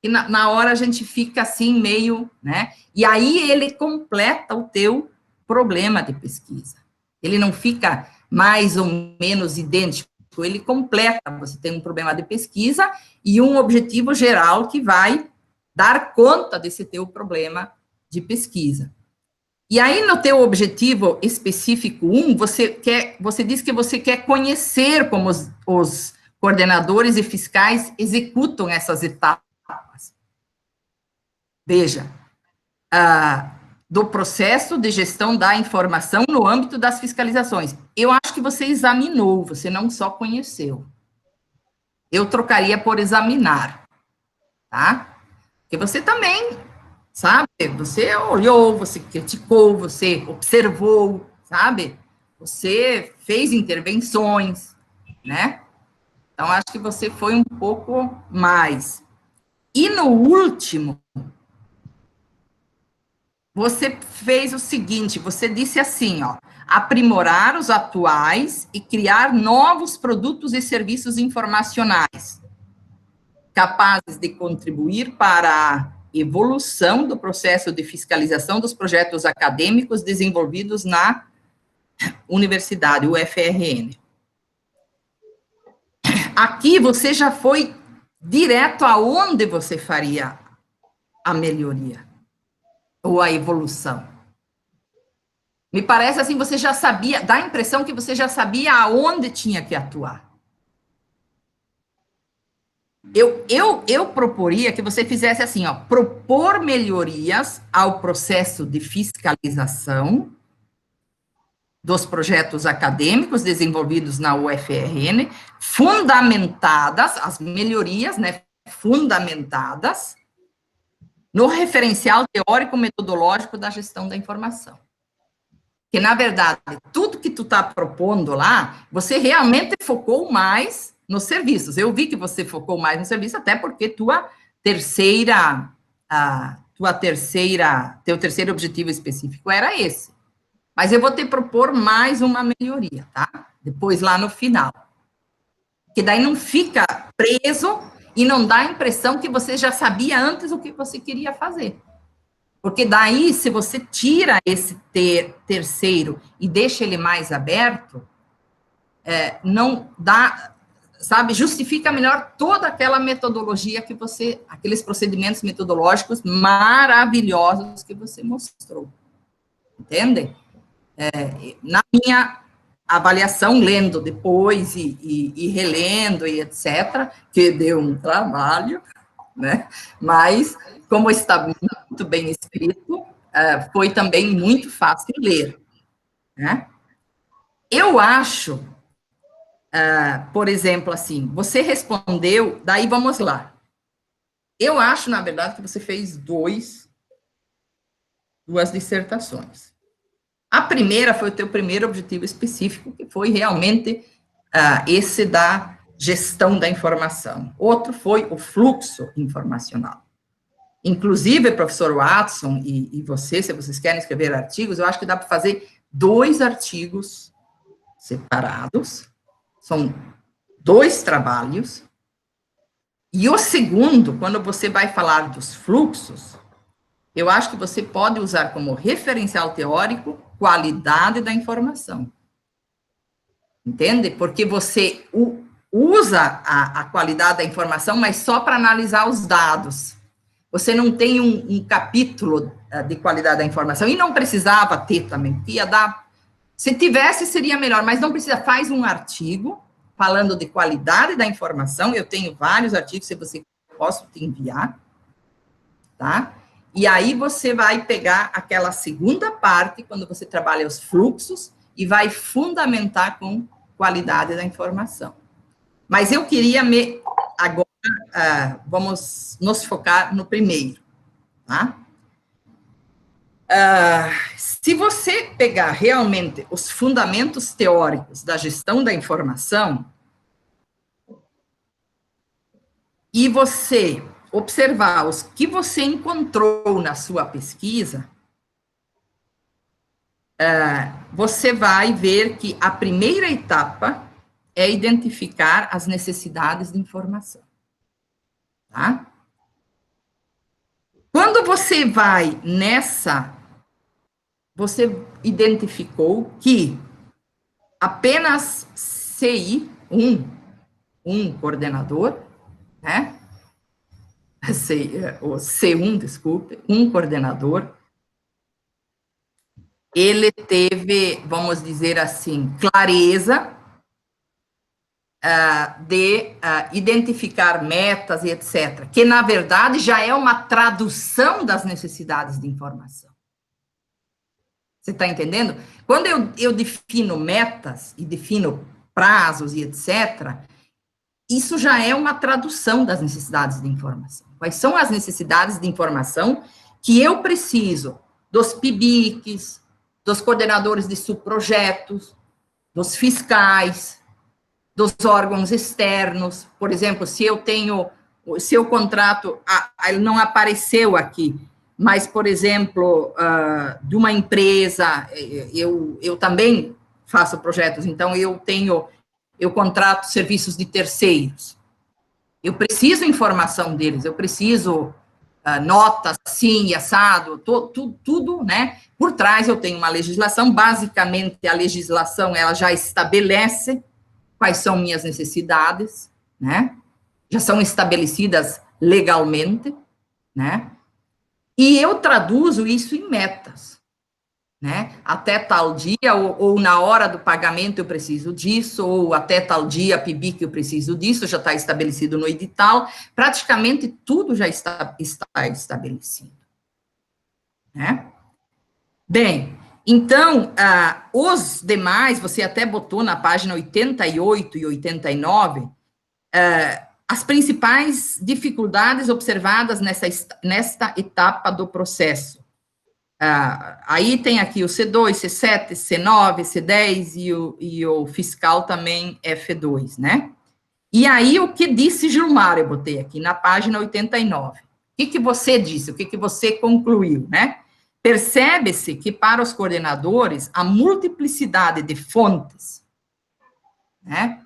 E na hora a gente fica assim, meio, né? E aí ele completa o teu problema de pesquisa. Ele não fica mais ou menos idêntico, ele completa. Você tem um problema de pesquisa e um objetivo geral que vai dar conta desse teu problema de pesquisa. E aí, no teu objetivo específico 1, você diz que você quer conhecer como os coordenadores e fiscais executam essas etapas. Veja, do processo de gestão da informação no âmbito das fiscalizações. Eu acho que você examinou, você não só conheceu. Eu trocaria por examinar, tá? Porque você também, sabe, você olhou, você criticou, você observou, sabe? Você fez intervenções, né? Então, acho que você foi um pouco mais. E no último, você fez o seguinte, você disse assim, ó, aprimorar os atuais e criar novos produtos e serviços informacionais, capazes de contribuir para a evolução do processo de fiscalização dos projetos acadêmicos desenvolvidos na Universidade, UFRN. Aqui você já foi direto aonde você faria a melhoria, ou a evolução. Me parece assim, você já sabia, dá a impressão que você já sabia aonde tinha que atuar. Eu proporia que você fizesse assim, ó, propor melhorias ao processo de fiscalização dos projetos acadêmicos desenvolvidos na UFRN, fundamentadas, as melhorias, né, fundamentadas no referencial teórico-metodológico da gestão da informação. Que, na verdade, tudo que tu está propondo lá, você realmente focou mais nos serviços. Eu vi que você focou mais no serviço, até porque teu terceiro objetivo específico era esse. Mas eu vou te propor mais uma melhoria, tá? Depois, lá no final. Que daí não fica preso e não dá a impressão que você já sabia antes o que você queria fazer. Porque daí, se você tira esse terceiro e deixa ele mais aberto, não dá, sabe, justifica melhor toda aquela metodologia que você, aqueles procedimentos metodológicos maravilhosos que você mostrou. Entende? Na minha avaliação, lendo depois e relendo e etc., que deu um trabalho, né? Mas, como está muito bem escrito, foi também muito fácil ler, né? Eu acho, por exemplo, assim, você respondeu, daí vamos lá. Eu acho, na verdade, que você fez duas dissertações. A primeira foi o teu primeiro objetivo específico, que foi realmente esse da gestão da informação. Outro foi o fluxo informacional. Inclusive, professor Watson e você, se vocês querem escrever artigos, eu acho que dá para fazer 2 artigos separados, são 2 trabalhos, e o segundo, quando você vai falar dos fluxos, eu acho que você pode usar como referencial teórico qualidade da informação. Entende? Porque você usa a qualidade da informação, mas só para analisar os dados. Você não tem um capítulo de qualidade da informação, e não precisava ter também, ia dar, se tivesse seria melhor, mas não precisa, faz um artigo, falando de qualidade da informação, eu tenho vários artigos, se você posso te enviar, tá? E aí você vai pegar aquela segunda parte, quando você trabalha os fluxos, e vai fundamentar com qualidade da informação. Mas eu queria agora, vamos nos focar no primeiro, tá? Se você pegar realmente os fundamentos teóricos da gestão da informação, e você observar os que você encontrou na sua pesquisa, você vai ver que a primeira etapa é identificar as necessidades de informação, tá? Quando você vai você identificou que apenas CI, um coordenador, né? O C1, desculpe, um coordenador, ele teve, vamos dizer assim, clareza de identificar metas e etc., que, na verdade, já é uma tradução das necessidades de informação. Você está entendendo? Quando eu defino metas e defino prazos e etc., isso já é uma tradução das necessidades de informação. Quais são as necessidades de informação que eu preciso dos PIBICs, dos coordenadores de subprojetos, dos fiscais, dos órgãos externos? Por exemplo, se eu contrato, ele não apareceu aqui, mas, por exemplo, de uma empresa, eu também faço projetos, então eu contrato serviços de terceiros. Eu preciso informação deles, eu preciso notas, assim, assado, tudo, né? Por trás eu tenho uma legislação, basicamente a legislação, ela já estabelece quais são minhas necessidades, né? Já são estabelecidas legalmente, né? E eu traduzo isso em metas, né? Até tal dia, ou na hora do pagamento eu preciso disso, ou até tal dia, PIBIC, eu preciso disso, já está estabelecido no edital, praticamente tudo já está estabelecido, né? Bem, então, os demais, você até botou na página 88 e 89, as principais dificuldades observadas nesta etapa do processo. Aí tem aqui o C2, C7, C9, C10 e o fiscal também F2, né? E aí, o que disse Gilmar, eu botei aqui na página 89. O que você disse? O que você concluiu, né? Percebe-se que para os coordenadores, a multiplicidade de fontes, né?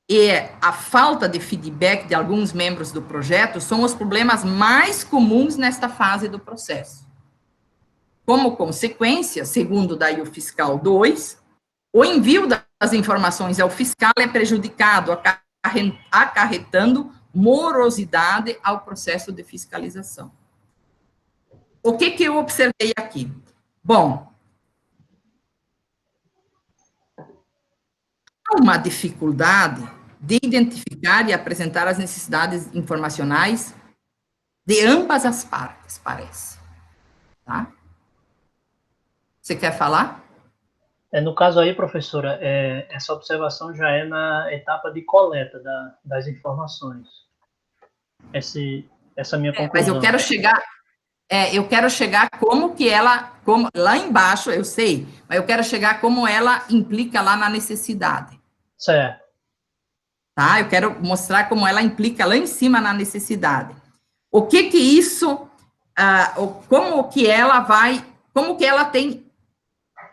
E a falta de feedback de alguns membros do projeto são os problemas mais comuns nesta fase do processo. Como consequência, segundo daí o fiscal 2, o envio das informações ao fiscal é prejudicado, acarretando morosidade ao processo de fiscalização. O que eu observei aqui? Bom, há uma dificuldade de identificar e apresentar as necessidades informacionais de ambas as partes, parece. Tá? Você quer falar?
No caso aí, professora, essa observação já é na etapa de coleta das informações. Essa minha conclusão.
Mas eu quero chegar como que ela, lá embaixo, eu sei, mas eu quero chegar como ela implica lá na necessidade.
Certo.
Tá? Eu quero mostrar como ela implica lá em cima na necessidade. O que isso, como que ela tem,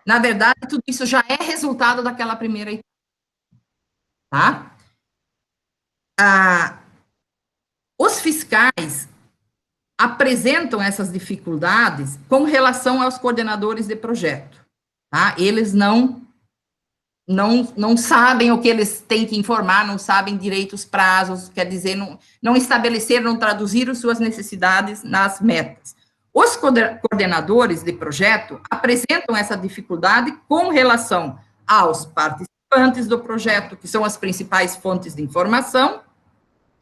na verdade, tudo isso já é resultado daquela primeira etapa. Tá? Os fiscais apresentam essas dificuldades com relação aos coordenadores de projeto, tá? Eles não sabem o que eles têm que informar, não sabem direito os prazos, quer dizer, não estabeleceram, não traduziram suas necessidades nas metas. Os coordenadores de projeto apresentam essa dificuldade com relação aos participantes participantes do projeto, que são as principais fontes de informação,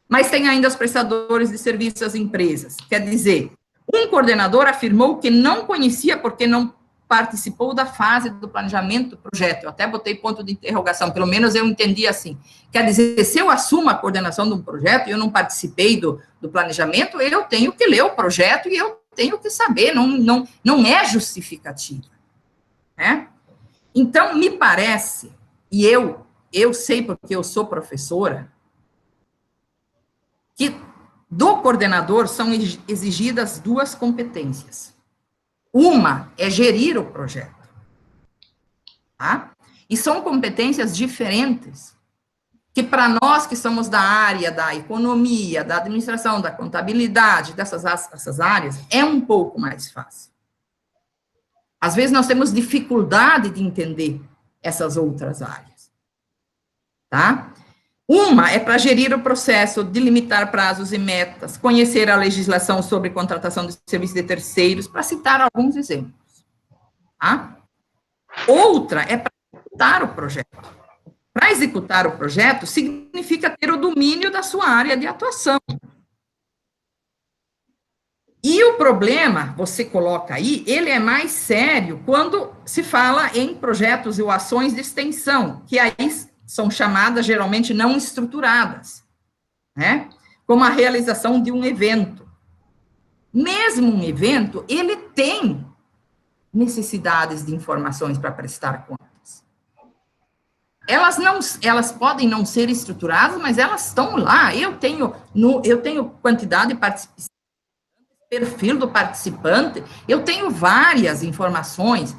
mas tem ainda os prestadores de serviços às empresas. Quer dizer, um coordenador afirmou que não conhecia porque não participou da fase do planejamento do projeto. Eu até botei ponto de interrogação, pelo menos eu entendi assim. Quer dizer, se eu assumo a coordenação de um projeto e eu não participei do planejamento, eu tenho que ler o projeto e eu tenho que saber, não é justificativa. Né? Então, me parece, e eu sei porque eu sou professora, que do coordenador são exigidas duas competências. Uma é gerir o projeto, tá? E são competências diferentes, que para nós que somos da área da economia, da administração, da contabilidade, essas áreas, é um pouco mais fácil. Às vezes nós temos dificuldade de entender essas outras áreas, tá? Uma é para gerir o processo, delimitar prazos e metas, conhecer a legislação sobre contratação de serviços de terceiros, para citar alguns exemplos. Tá? Outra é para executar o projeto. Para executar o projeto, significa ter o domínio da sua área de atuação. E o problema, você coloca aí, ele é mais sério quando se fala em projetos ou ações de extensão, que aí são chamadas, geralmente, não estruturadas, né? Como a realização de um evento. Mesmo um evento, ele tem necessidades de informações para prestar contas. Elas podem não ser estruturadas, mas elas estão lá. Eu tenho quantidade de participantes, perfil do participante, eu tenho várias informações.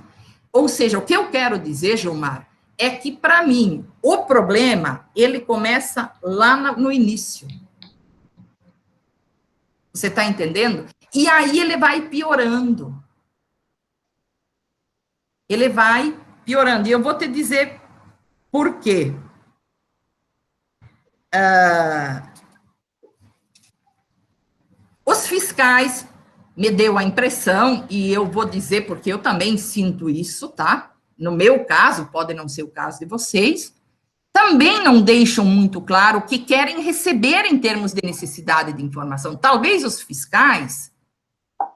Ou seja, o que eu quero dizer, Gilmar, é que, para mim, o problema, ele começa lá no início. Você está entendendo? E aí ele vai piorando. Ele vai piorando. E eu vou te dizer por quê. Os fiscais me deu a impressão, e eu vou dizer porque eu também sinto isso, tá? No meu caso, pode não ser o caso de vocês, também não deixam muito claro o que querem receber em termos de necessidade de informação. Talvez os fiscais,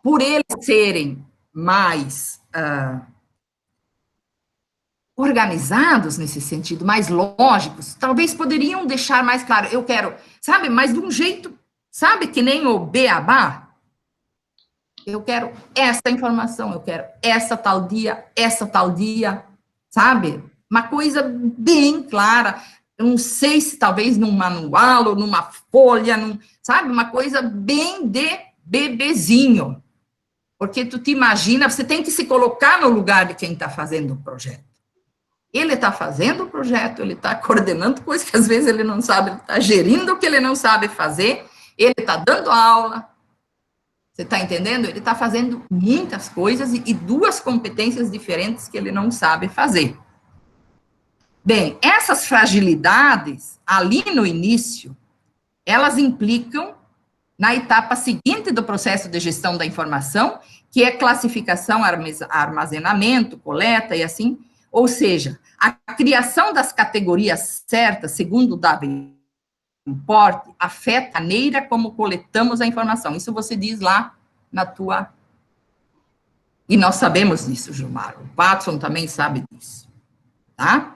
por eles serem mais organizados nesse sentido, mais lógicos, talvez poderiam deixar mais claro, eu quero, sabe, mas de um jeito, sabe, que nem o beabá, eu quero essa informação, eu quero essa tal dia, sabe? Uma coisa bem clara, eu não sei se talvez num manual ou numa folha, sabe? Uma coisa bem de bebezinho. Porque tu te imagina, você tem que se colocar no lugar de quem está fazendo o projeto. Ele está fazendo o projeto, ele está coordenando coisas que às vezes ele não sabe, ele está gerindo o que ele não sabe fazer, ele está dando aula. Você está entendendo? Ele está fazendo muitas coisas e duas competências diferentes que ele não sabe fazer. Bem, essas fragilidades, ali no início, elas implicam na etapa seguinte do processo de gestão da informação, que é classificação, armazenamento, coleta e assim, ou seja, a criação das categorias certas, segundo o Davenport, afeta a maneira como coletamos a informação. Isso você diz lá na tua... E nós sabemos disso, Gilmar. O Watson também sabe disso. Tá?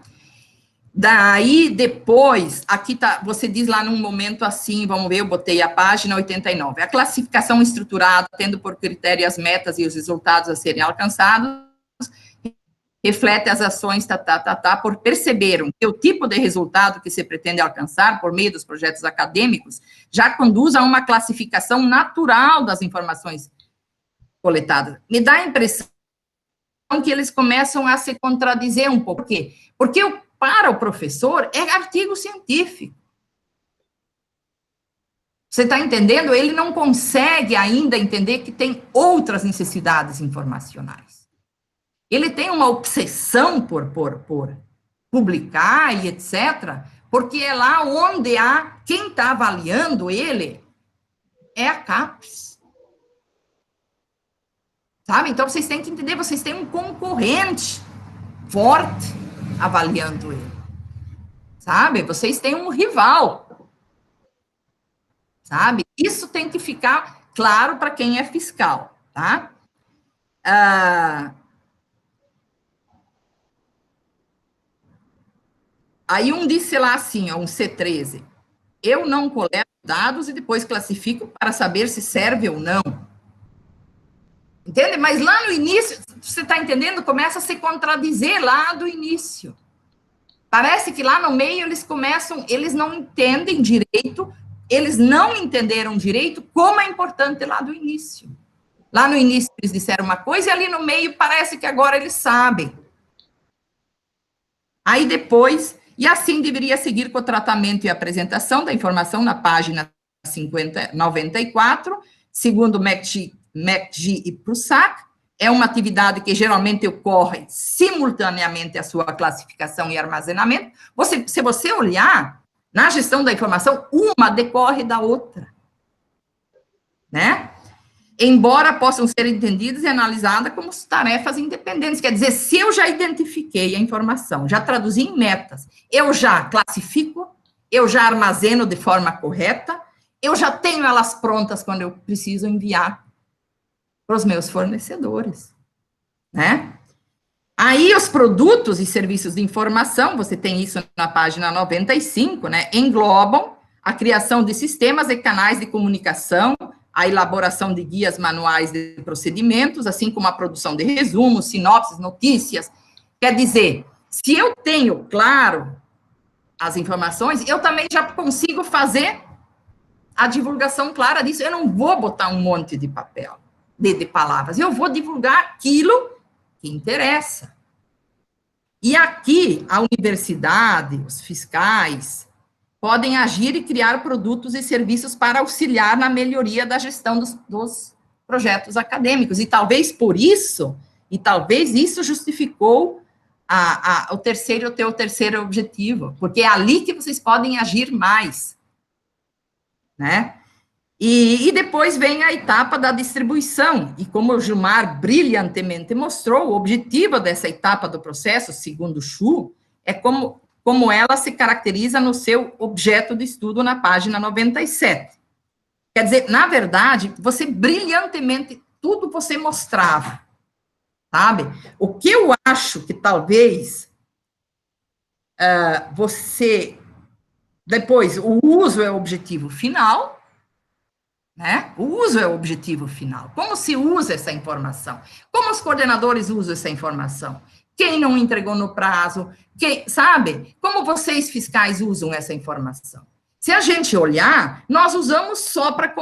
Daí, depois, aqui tá, você diz lá num momento assim, vamos ver, eu botei a página 89. A classificação estruturada, tendo por critério as metas e os resultados a serem alcançados, reflete as ações, por perceberam que o tipo de resultado que se pretende alcançar por meio dos projetos acadêmicos já conduz a uma classificação natural das informações coletadas. Me dá a impressão que eles começam a se contradizer um pouco. Por quê? Porque para o professor é artigo científico. Você está entendendo? Ele não consegue ainda entender que tem outras necessidades informacionais. Ele tem uma obsessão por publicar e etc., porque é lá onde quem está avaliando ele é a CAPES. Sabe? Então, vocês têm que entender, vocês têm um concorrente forte avaliando ele. sabe? Vocês têm um rival, sabe? Isso tem que ficar claro para quem é fiscal, tá? Aí um disse lá assim, ó, um C13, eu não coleto dados e depois classifico para saber se serve ou não. Entende? Mas lá no início, você está entendendo? Começa a se contradizer lá do início. Parece que lá no meio eles começam, eles não entendem direito, eles não entenderam direito como é importante lá do início. Lá no início eles disseram uma coisa e ali no meio parece que agora eles sabem. Aí depois, e assim deveria seguir com o tratamento e apresentação da informação na página 94, segundo McGee e Prussack, é uma atividade que geralmente ocorre simultaneamente à sua classificação e armazenamento. Se você olhar, na gestão da informação, uma decorre da outra, né? Embora possam ser entendidas e analisadas como tarefas independentes. Quer dizer, se eu já identifiquei a informação, já traduzi em metas, eu já classifico, eu já armazeno de forma correta, eu já tenho elas prontas quando eu preciso enviar para os meus fornecedores, né? Aí, os produtos e serviços de informação, você tem isso na página 95, né? Englobam a criação de sistemas e canais de comunicação, a elaboração de guias manuais de procedimentos, assim como a produção de resumos, sinopses, notícias. Quer dizer, se eu tenho, claro, as informações, eu também já consigo fazer a divulgação clara disso. Eu não vou botar um monte de papel, de palavras, eu vou divulgar aquilo que interessa. E aqui, a universidade, os fiscais, podem agir e criar produtos e serviços para auxiliar na melhoria da gestão dos projetos acadêmicos. E talvez por isso, justificou o teu terceiro objetivo, porque é ali que vocês podem agir mais, né? E depois vem a etapa da distribuição, e como o Gilmar brilhantemente mostrou, o objetivo dessa etapa do processo, segundo Chu, é como ela se caracteriza no seu objeto de estudo na página 97. Quer dizer, na verdade, você brilhantemente, tudo você mostrava, sabe? O que eu acho que talvez depois, o uso é o objetivo final, né? O uso é o objetivo final. Como se usa essa informação? Como os coordenadores usam essa informação? Quem não entregou no prazo? Sabe? Como vocês fiscais usam essa informação? Se a gente olhar, nós usamos só para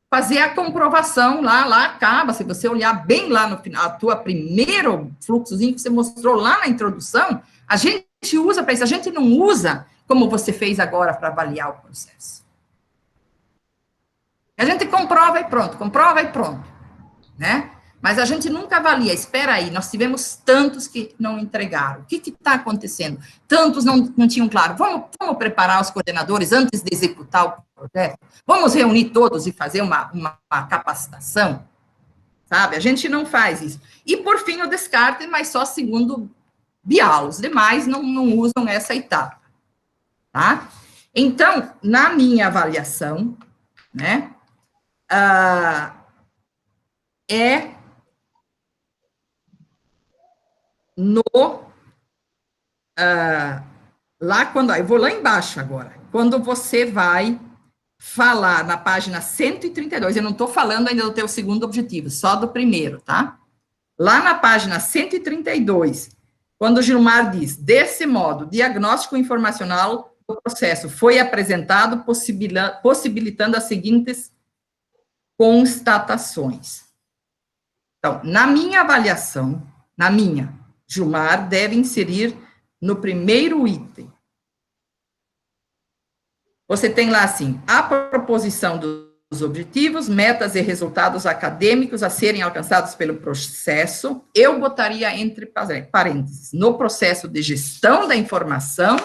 fazer a comprovação, lá acaba, se você olhar bem lá no final, a tua primeiro fluxozinho que você mostrou lá na introdução, a gente usa para isso, a gente não usa como você fez agora para avaliar o processo. A gente comprova e pronto, né? Mas a gente nunca avalia, espera aí, nós tivemos tantos que não entregaram, o que está acontecendo? Tantos não tinham claro, vamos preparar os coordenadores antes de executar o projeto, vamos reunir todos e fazer uma capacitação, sabe? A gente não faz isso. E, por fim, o descarte, mas só segundo Bial, os demais não usam essa etapa, tá? Então, na minha avaliação, né, lá quando, eu vou lá embaixo agora, quando você vai falar na página 132, eu não estou falando ainda do teu segundo objetivo, só do primeiro, tá? Lá na página 132, quando o Gilmar diz, desse modo, o diagnóstico informacional do processo foi apresentado, possibilitando as seguintes constatações. Então, na minha avaliação, Gilmar deve inserir no primeiro item. Você tem lá assim, a proposição dos objetivos, metas e resultados acadêmicos a serem alcançados pelo processo, eu botaria entre parênteses, no processo de gestão da informação,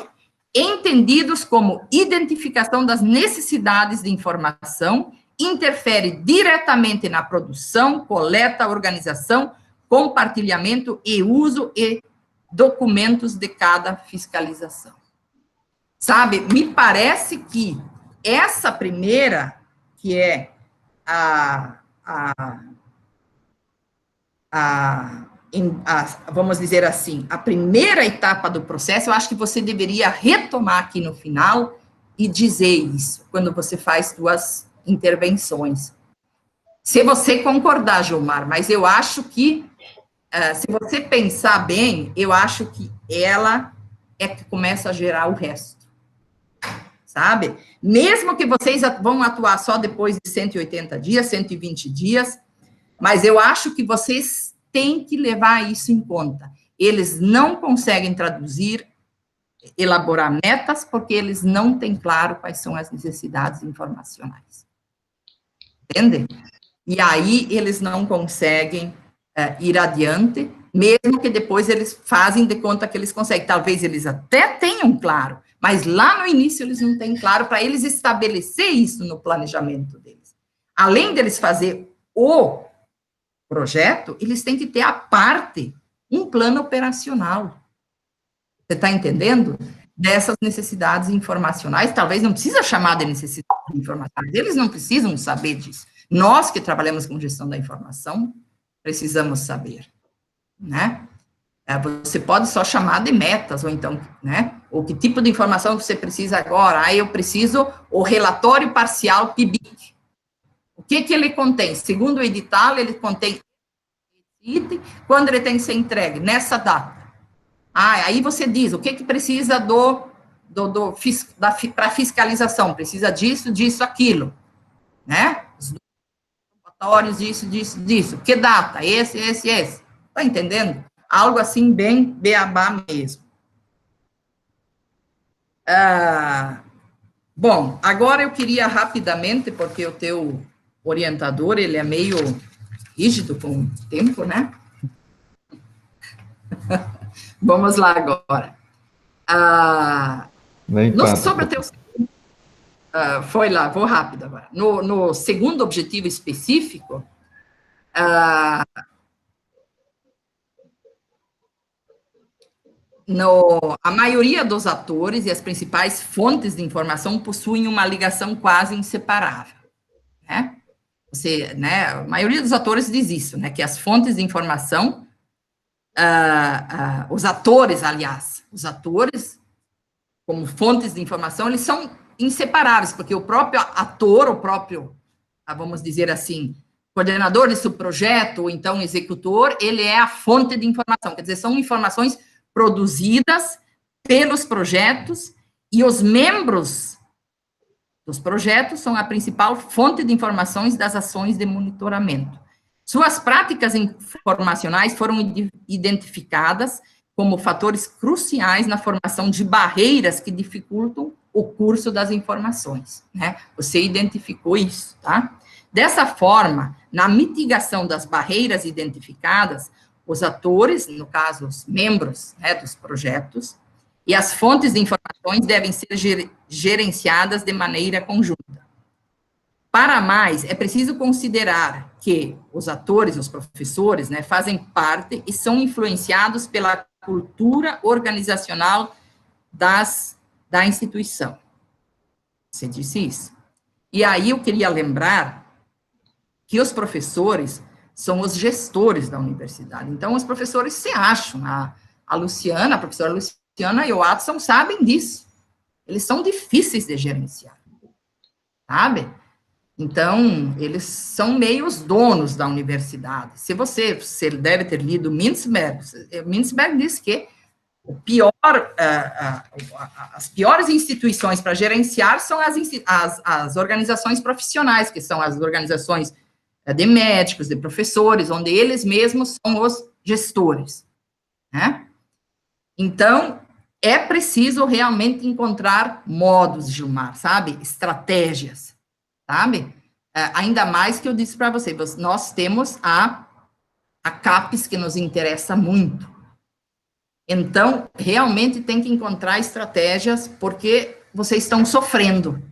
entendidos como identificação das necessidades de informação, interfere diretamente na produção, coleta, organização, compartilhamento e uso e documentos de cada fiscalização. sabe? Me parece que essa primeira, que é vamos dizer assim, a primeira etapa do processo, eu acho que você deveria retomar aqui no final e dizer isso, quando você faz suas intervenções. Se você concordar, Gilmar, mas eu acho que, se você pensar bem, eu acho que ela é que começa a gerar o resto, sabe? Mesmo que vocês vão atuar só depois de 180 dias, 120 dias, mas eu acho que vocês têm que levar isso em conta. Eles não conseguem traduzir, elaborar metas, porque eles não têm claro quais são as necessidades informacionais. Entende? E aí eles não conseguem ir adiante, mesmo que depois eles fazem de conta que eles conseguem. Talvez eles até tenham claro, mas lá no início eles não têm claro, para eles estabelecer isso no planejamento deles. Além deles fazer o projeto, eles têm que ter a parte, um plano operacional. Você está entendendo? Dessas necessidades informacionais, talvez não precisa chamar de necessidades informacionais, eles não precisam saber disso. Nós que trabalhamos com gestão da informação, precisamos saber, né? Você pode só chamar de metas, ou então, né? Ou que tipo de informação você precisa agora? Eu preciso o relatório parcial PIBIC. O que ele contém? Segundo o edital, ele contém item, quando ele tem que ser entregue? Nessa data. Aí você diz, o que precisa para fiscalização? Precisa disso, disso, aquilo, né? Os relatórios, disso. Que data? Esse. Tá entendendo? Algo assim, bem beabá mesmo. Bom, agora eu queria rapidamente, porque o teu orientador, ele é meio rígido com o tempo, né? Vamos lá agora. Sobre o teu... foi lá, vou rápido agora. No segundo objetivo específico, a maioria dos atores e as principais fontes de informação possuem uma ligação quase inseparável, né? A maioria dos atores diz isso, né? Que as fontes de informação... os atores, como fontes de informação, eles são inseparáveis, porque o próprio ator, vamos dizer assim, coordenador desse projeto, ou então executor, ele é a fonte de informação, quer dizer, são informações produzidas pelos projetos, e os membros dos projetos são a principal fonte de informações das ações de monitoramento. Suas práticas informacionais foram identificadas como fatores cruciais na formação de barreiras que dificultam o curso das informações, né? Você identificou isso, tá? Dessa forma, na mitigação das barreiras identificadas, os atores, no caso, os membros, né, dos projetos, e as fontes de informações devem ser gerenciadas de maneira conjunta. Para mais, é preciso considerar que os atores, os professores, né, fazem parte e são influenciados pela cultura organizacional da instituição. Você disse isso. E aí eu queria lembrar que os professores são os gestores da universidade. Então, os professores se acham. A professora Luciana e o Watson sabem disso. Eles são difíceis de gerenciar, sabe? Então, eles são meio os donos da universidade. Você deve ter lido Mintzberg. Mintzberg diz que as piores instituições para gerenciar são as organizações profissionais, que são as organizações de médicos, de professores, onde eles mesmos são os gestores, né? Então, é preciso realmente encontrar modos, Gilmar, sabe? Estratégias, sabe? Ainda mais que eu disse para você, nós temos a CAPES que nos interessa muito. Então, realmente tem que encontrar estratégias, porque vocês estão sofrendo,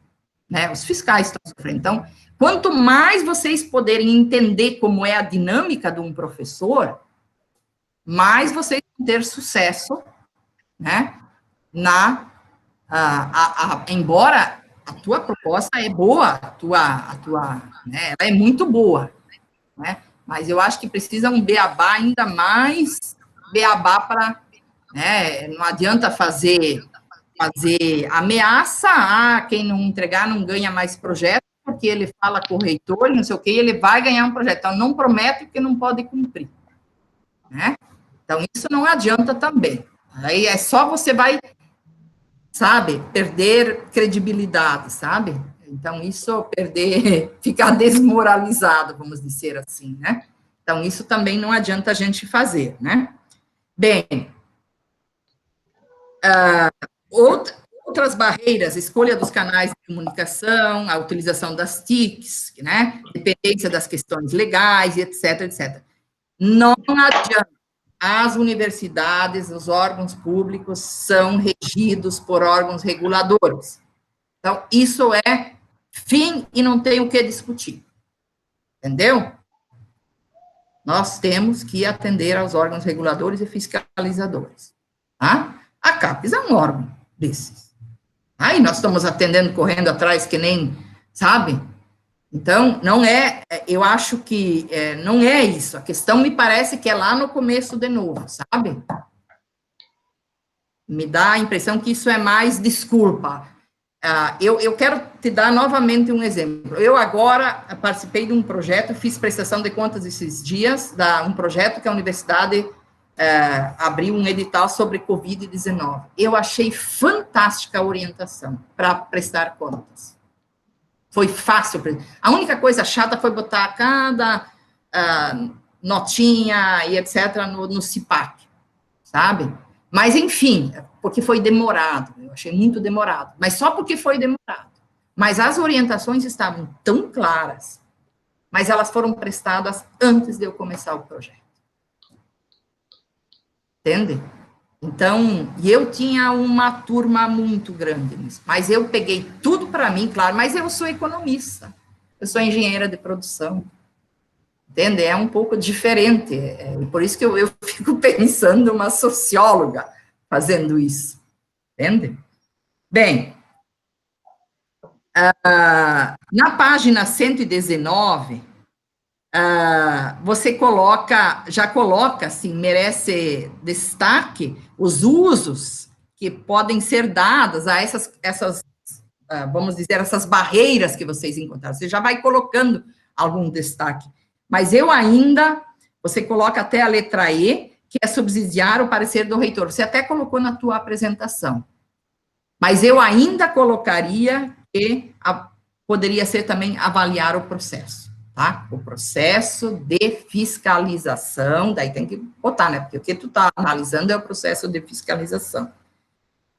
né? Os fiscais estão sofrendo. Então, quanto mais vocês poderem entender como é a dinâmica de um professor, mais vocês vão ter sucesso, né, na embora a tua proposta é boa, né, ela é muito boa, né, mas eu acho que precisa um beabá ainda mais beabá para, né, não adianta fazer ameaça, quem não entregar não ganha mais projeto, porque ele fala com o reitor, não sei o que, ele vai ganhar um projeto, então não promete porque não pode cumprir, né? Então, isso não adianta também, aí é só você vai, sabe, perder credibilidade, sabe? Então, isso ficar desmoralizado, vamos dizer assim, né? Então, isso também não adianta a gente fazer, né? Bem, outras barreiras, escolha dos canais de comunicação, a utilização das TICs, né? Dependência das questões legais, etc, etc. Não adianta. As universidades, os órgãos públicos são regidos por órgãos reguladores. Então, isso é fim e não tem o que discutir. Entendeu? Nós temos que atender aos órgãos reguladores e fiscalizadores. Tá? A CAPES é um órgão desses. Aí nós estamos atendendo, correndo atrás, que nem, sabe? Então, eu acho que não é isso. A questão me parece que é lá no começo de novo, sabe? Me dá a impressão que isso é mais desculpa. Eu quero te dar novamente um exemplo. Eu agora participei de um projeto, fiz prestação de contas esses dias, um projeto que a universidade abriu um edital sobre Covid-19. Eu achei fantástica a orientação para prestar contas. Foi fácil. A única coisa chata foi botar cada notinha e etc. no CIPAC, sabe? Mas, enfim, porque foi demorado, eu achei muito demorado, mas só porque foi demorado. Mas as orientações estavam tão claras, mas elas foram prestadas antes de eu começar o projeto. Entende? Então, e eu tinha uma turma muito grande nisso, mas eu peguei tudo para mim, claro, mas eu sou economista, eu sou engenheira de produção, entende? É um pouco diferente, por isso que eu fico pensando uma socióloga fazendo isso, entende? Bem, na página 119, você já coloca, assim, merece destaque os usos que podem ser dados a essas vamos dizer, essas barreiras que vocês encontraram. Você já vai colocando algum destaque. Mas você coloca até a letra E, que é subsidiar o parecer do reitor. Você até colocou na tua apresentação. Mas eu ainda colocaria que poderia ser também avaliar o processo. Tá? O processo de fiscalização, daí tem que botar, né? Porque o que tu está analisando é o processo de fiscalização.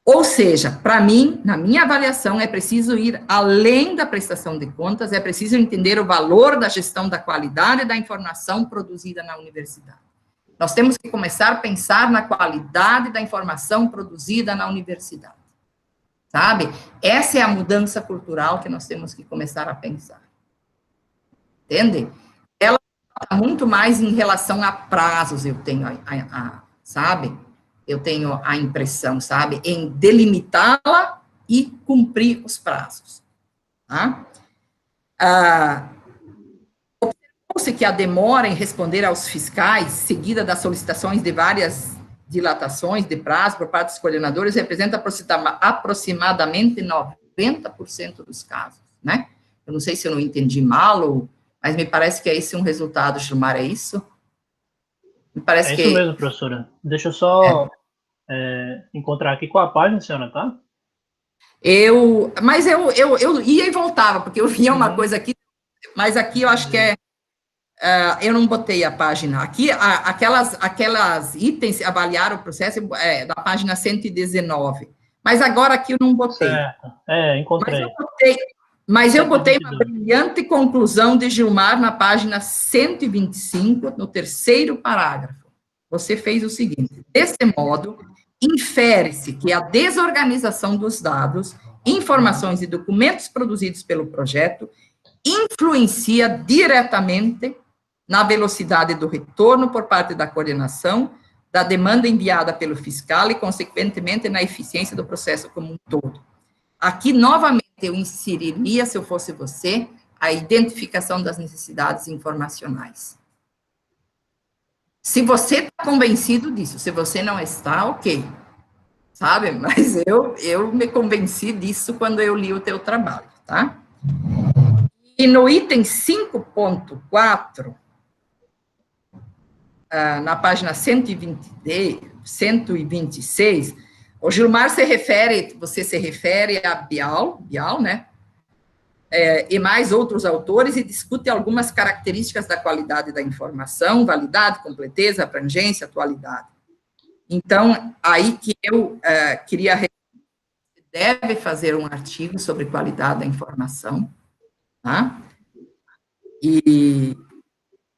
Ou seja, para mim, na minha avaliação, é preciso ir além da prestação de contas, é preciso entender o valor da gestão da qualidade da informação produzida na universidade. Nós temos que começar a pensar na qualidade da informação produzida na universidade. Sabe? Essa é a mudança cultural que nós temos que começar a pensar. Entende? Ela está muito mais em relação a prazos, eu tenho, sabe? Eu tenho a impressão, sabe? Em delimitá-la e cumprir os prazos. Tá? Observou-se que a demora em responder aos fiscais, seguida das solicitações de várias dilatações de prazo por parte dos coordenadores, representa aproximadamente 90% dos casos, né? Eu não sei se eu não entendi mal, mas me parece que é esse um resultado, Gilmar, é isso? Me parece
isso mesmo, professora. Deixa eu só encontrar aqui qual a página, senhora, tá?
Mas eu ia e voltava, porque eu via uma coisa aqui, mas aqui eu acho que eu não botei a página. Aqui, aquelas itens, avaliar o processo, da página 119. Mas agora aqui eu não botei.
Certo, encontrei.
Mas eu botei uma brilhante conclusão de Gilmar na página 125, no terceiro parágrafo. Você fez o seguinte: desse modo, infere-se que a desorganização dos dados, informações e documentos produzidos pelo projeto influencia diretamente na velocidade do retorno por parte da coordenação da demanda enviada pelo fiscal e, consequentemente, na eficiência do processo como um todo. Aqui, novamente, eu inseriria, se eu fosse você, a identificação das necessidades informacionais. Se você está convencido disso, se você não está, ok, sabe? Mas eu me convenci disso quando eu li o teu trabalho, tá? E no item 5.4, na página 126, o Gilmar você se refere a Bial, né? E mais outros autores, e discute algumas características da qualidade da informação, validade, completeza, abrangência, atualidade. Então, aí que eu queria deve fazer um artigo sobre qualidade da informação, tá? E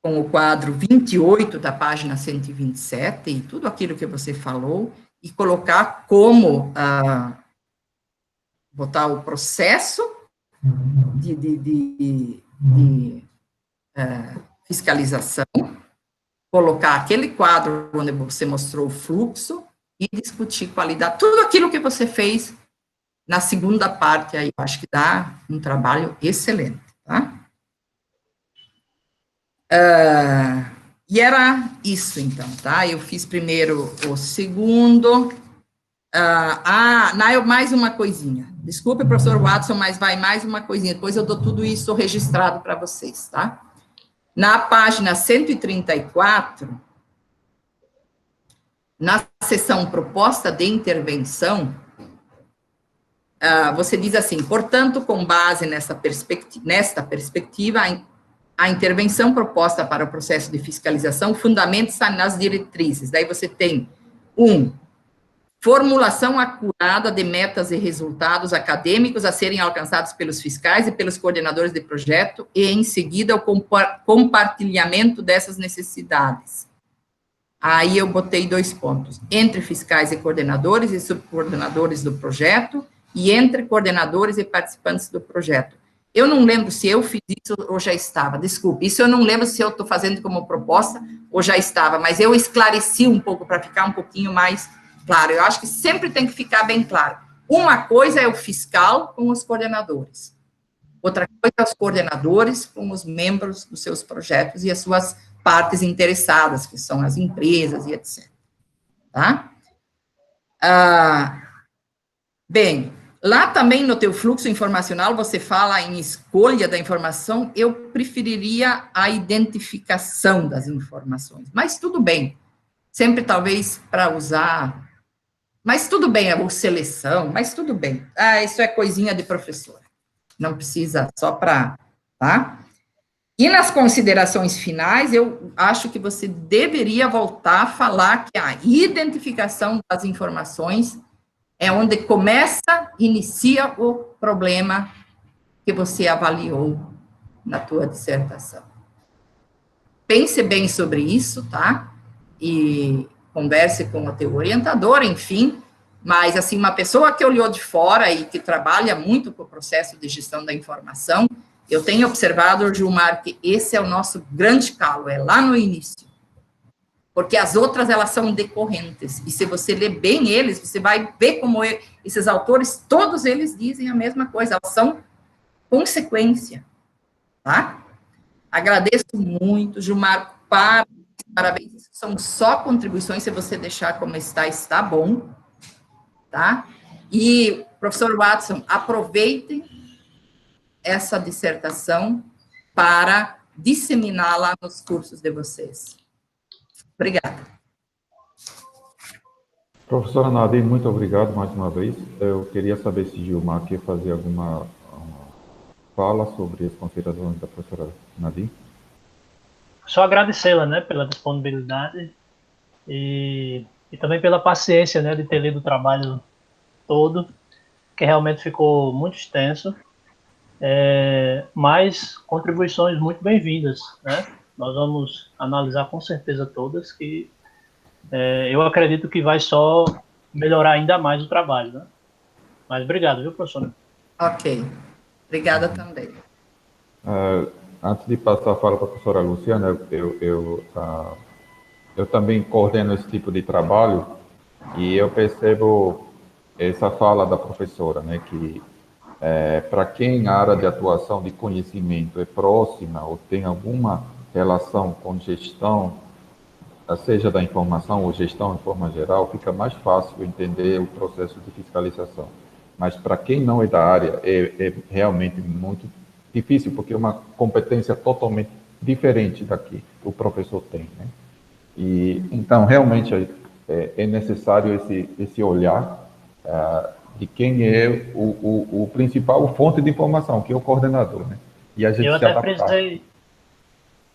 com o quadro 28 da página 127, e tudo aquilo que você falou, e colocar como botar o processo de fiscalização, colocar aquele quadro onde você mostrou o fluxo e discutir qualidade, tudo aquilo que você fez na segunda parte, aí eu acho que dá um trabalho excelente, tá? E era isso, então, tá? Eu fiz primeiro o segundo. Mais uma coisinha. Desculpe, professor Watson, mas vai mais uma coisinha. Depois eu dou tudo isso registrado para vocês, tá? Na página 134, na seção proposta de intervenção, você diz assim, portanto, com base nesta perspectiva, a intervenção proposta para o processo de fiscalização fundamenta-se nas diretrizes. Daí você tem, formulação acurada de metas e resultados acadêmicos a serem alcançados pelos fiscais e pelos coordenadores de projeto, e, em seguida, o compartilhamento dessas necessidades. Aí eu botei 2 pontos, entre fiscais e coordenadores e subcoordenadores do projeto, e entre coordenadores e participantes do projeto. Eu não lembro se eu fiz isso ou já estava, desculpe, isso eu não lembro se eu estou fazendo como proposta ou já estava, mas eu esclareci um pouco para ficar um pouquinho mais claro. Eu acho que sempre tem que ficar bem claro. Uma coisa é o fiscal com os coordenadores, outra coisa é os coordenadores com os membros dos seus projetos e as suas partes interessadas, que são as empresas e etc. Tá? Bem, lá também no teu fluxo informacional, você fala em escolha da informação, eu preferiria a identificação das informações, mas tudo bem, sempre talvez para usar, mas tudo bem, ou seleção, mas tudo bem, isso é coisinha de professor, não precisa só para, tá? E nas considerações finais, eu acho que você deveria voltar a falar que a identificação das informações é onde inicia o problema que você avaliou na tua dissertação. Pense bem sobre isso, tá? E converse com o teu orientador, enfim, mas, assim, uma pessoa que olhou de fora e que trabalha muito com o processo de gestão da informação, eu tenho observado, Gilmar, que esse é o nosso grande calo, é lá no início. Porque as outras, elas são decorrentes, e se você ler bem eles, você vai ver como esses autores, todos eles dizem a mesma coisa, elas são consequência, tá? Agradeço muito, Gilmar, parabéns, isso são só contribuições, se você deixar como está bom, tá? E, professor Watson, aproveitem essa dissertação para disseminá-la nos cursos de vocês. Obrigada.
Professora Nadir, muito obrigado mais uma vez. Eu queria saber se Gilmar quer fazer alguma fala sobre as considerações da professora Nadir.
Só agradecê-la, né, pela disponibilidade e também pela paciência, né, de ter lido o trabalho todo, que realmente ficou muito extenso, mas contribuições muito bem-vindas, né? Nós vamos analisar com certeza todas, que eu acredito que vai só melhorar ainda mais o trabalho, né? Mas obrigado, viu, professor?
Ok. Obrigada também.
Antes de passar a fala para a professora Luciana, eu eu também coordeno esse tipo de trabalho e eu percebo essa fala da professora, né, que para quem a área de atuação de conhecimento é próxima ou tem alguma relação com gestão, seja da informação ou gestão em forma geral, fica mais fácil entender o processo de fiscalização. Mas para quem não é da área, é realmente muito difícil, porque é uma competência totalmente diferente da que o professor tem, né? E, então, realmente, é necessário esse olhar de quem é o principal fonte de informação, que é o coordenador, né? E a gente
Eu
se
até
adaptar.
frisei,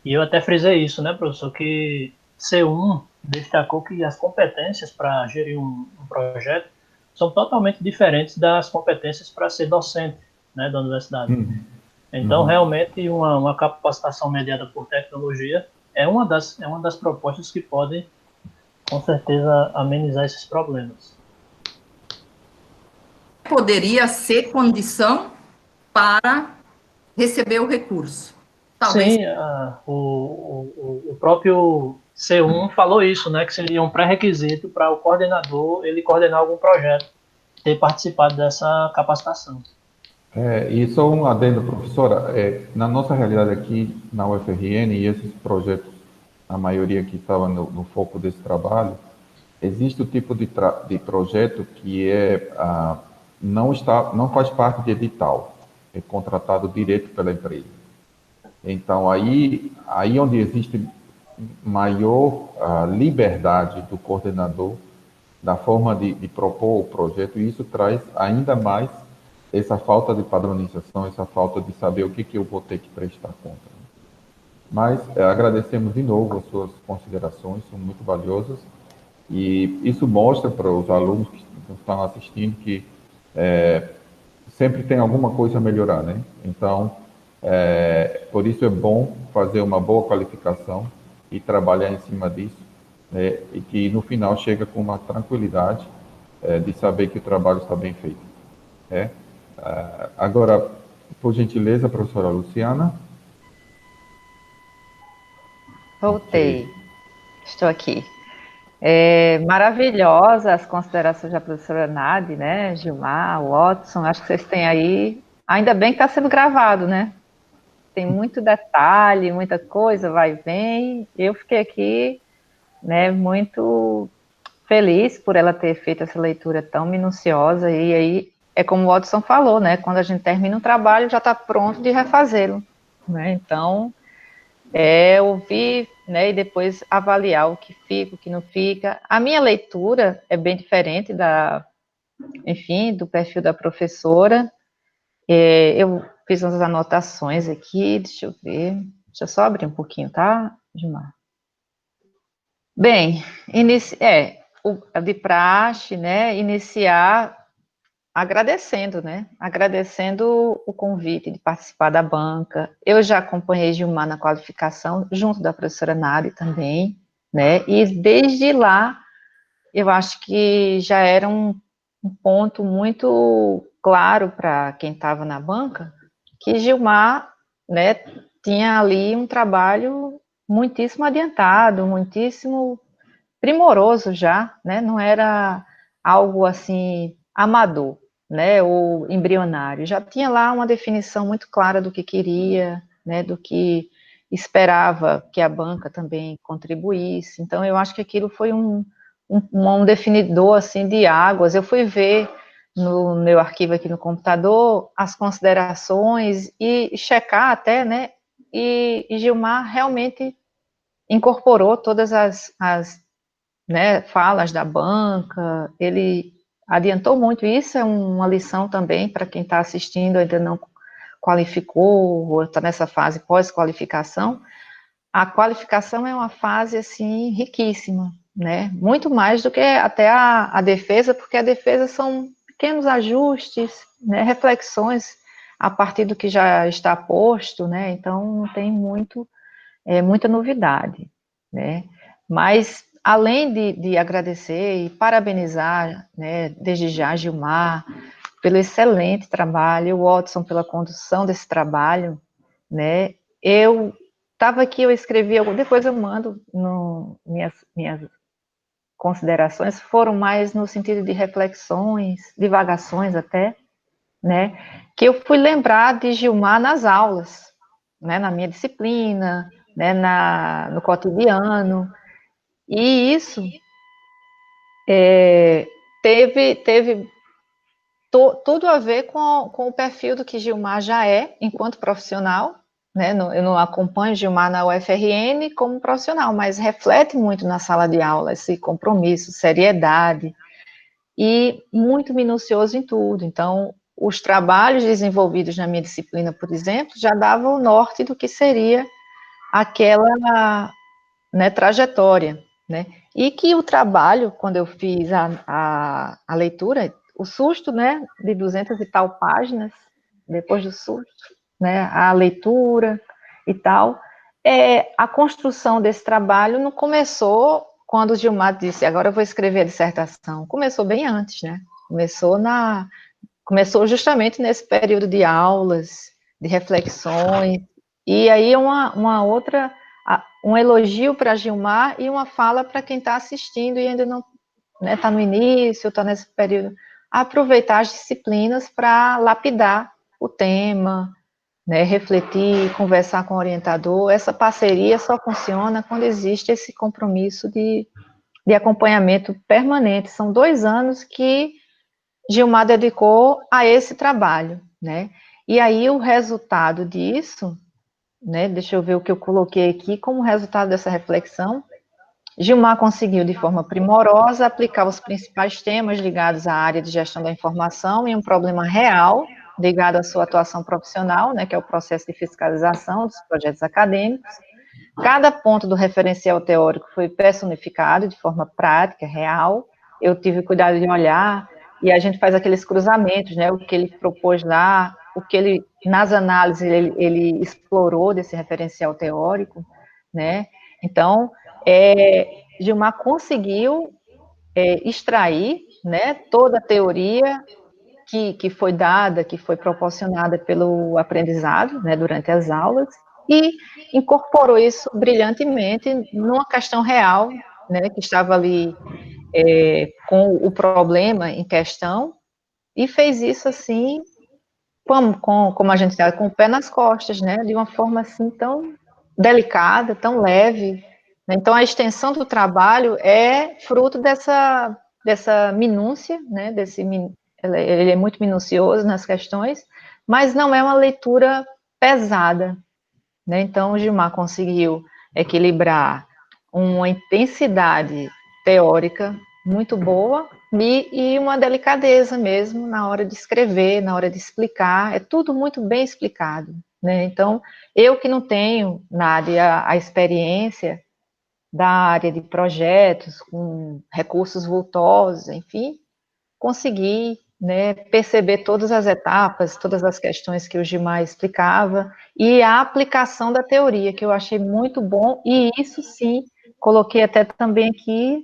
e eu até frisei isso, né, professor, que C1 destacou que as competências para gerir um projeto são totalmente diferentes das competências para ser docente, né, da universidade. Então,
Uhum.
realmente, uma capacitação mediada por tecnologia é uma das propostas que podem, com certeza, amenizar esses problemas.
Poderia ser condição para receber o recurso. Talvez.
Sim, o próprio C1 falou isso, né, que seria um pré-requisito para o coordenador ele coordenar algum projeto, ter participado dessa capacitação.
E só um adendo, professora, na nossa realidade aqui na UFRN, e esses projetos, a maioria que estava no foco desse trabalho, existe o tipo de projeto que não faz parte de edital, é contratado direto pela empresa. Então, aí onde existe maior liberdade do coordenador da forma de propor o projeto, e isso traz ainda mais essa falta de padronização, essa falta de saber o que eu vou ter que prestar conta. Mas agradecemos de novo as suas considerações, são muito valiosas, e isso mostra para os alunos que estão assistindo que sempre tem alguma coisa a melhorar, né? Então, por isso é bom fazer uma boa qualificação e trabalhar em cima disso, né? E que no final chega com uma tranquilidade de saber que o trabalho está bem feito, né? Agora, por gentileza, professora Luciana. Ok.
Voltei, estou aqui. Maravilhosa as considerações da professora Nadi, né, Gilmar, Watson, acho que vocês têm aí, ainda bem que está sendo gravado, né? Tem muito detalhe, muita coisa, vai e vem. Eu fiquei aqui, né, muito feliz por ela ter feito essa leitura tão minuciosa, e aí é como o Watson falou, né, quando a gente termina um trabalho, já está pronto de refazê-lo, né, então ouvir, né, e depois avaliar o que fica, o que não fica. A minha leitura é bem diferente enfim, do perfil da professora. Eu fiz umas anotações aqui, deixa eu ver, deixa eu só abrir um pouquinho, tá, Gilmar? Bem, de praxe, né, iniciar agradecendo, né? Agradecendo o convite de participar da banca. Eu já acompanhei Gilmar na qualificação, junto da professora Nari também, né? E desde lá, eu acho que já era um ponto muito claro para quem estava na banca, que Gilmar, né, tinha ali um trabalho muitíssimo adiantado, muitíssimo primoroso já, né? Não era algo assim amador, né? Ou embrionário. Já tinha lá uma definição muito clara do que queria, né? Do que esperava que a banca também contribuísse. Então, eu acho que aquilo foi um definidor assim de águas. Eu fui ver no meu arquivo aqui no computador as considerações e checar até, né? E Gilmar realmente incorporou todas as né, falas da banca, ele adiantou muito. Isso é uma lição também para quem está assistindo, ainda não qualificou, ou está nessa fase pós-qualificação. A qualificação é uma fase, assim, riquíssima, né, muito mais do que até a defesa, porque a defesa são pequenos ajustes, né, reflexões a partir do que já está posto, né, então não tem muita novidade, né, mas além de agradecer e parabenizar, né, desde já, Gilmar, pelo excelente trabalho, o Watson pela condução desse trabalho, né, eu Estava aqui, eu escrevi, depois eu mando minhas considerações, foram mais no sentido de reflexões, divagações até, né, que eu fui lembrar de Gilmar nas aulas, né, na minha disciplina, né, no cotidiano, e isso teve tudo a ver com o perfil do que Gilmar já é, enquanto profissional, né, eu não acompanho Gilmar na UFRN como profissional, mas reflete muito na sala de aula, esse compromisso, seriedade, e muito minucioso em tudo. Então, os trabalhos desenvolvidos na minha disciplina, por exemplo, já davam o norte do que seria aquela, né, trajetória, né, e que o trabalho, quando eu fiz a leitura, o susto, né, de 200 e tal páginas, depois do susto, né, a leitura e tal, a construção desse trabalho não começou quando o Gilmar disse, agora eu vou escrever a dissertação, começou bem antes, né, começou justamente nesse período de aulas, de reflexões, e aí uma outra, um elogio para Gilmar e uma fala para quem está assistindo e ainda não está, né, no início, está nesse período, aproveitar as disciplinas para lapidar o tema, né, refletir, conversar com o orientador. Essa parceria só funciona quando existe esse compromisso de acompanhamento permanente. São 2 anos que Gilmar dedicou a esse trabalho, né? E aí o resultado disso, né? Deixa eu ver o que eu coloquei aqui como resultado dessa reflexão. Gilmar conseguiu, de forma primorosa, aplicar os principais temas ligados à área de gestão da informação em um problema real, ligado à sua atuação profissional, né, que é o processo de fiscalização dos projetos acadêmicos. Cada ponto do referencial teórico foi personificado de forma prática, real. Eu tive cuidado de olhar, e a gente faz aqueles cruzamentos, né, o que ele propôs lá, o que ele, nas análises, ele explorou desse referencial teórico, né. Então, Gilmar conseguiu extrair, né, toda a teoria que foi dada, que foi proporcionada pelo aprendizado, né, durante as aulas, e incorporou isso brilhantemente numa questão real, né, que estava ali com o problema em questão, e fez isso assim, como a gente sabe, com o pé nas costas, né, de uma forma assim tão delicada, tão leve, né. Então a extensão do trabalho é fruto dessa minúcia, né, ele é muito minucioso nas questões, mas não é uma leitura pesada, né. Então o Gilmar conseguiu equilibrar uma intensidade teórica muito boa e uma delicadeza mesmo na hora de escrever, na hora de explicar, é tudo muito bem explicado, né. Então, eu que não tenho, Nádia, a experiência da área de projetos, com recursos vultosos, enfim, consegui, né, perceber todas as etapas, todas as questões que o Gilmar explicava, e a aplicação da teoria, que eu achei muito bom, e isso sim, coloquei até também aqui,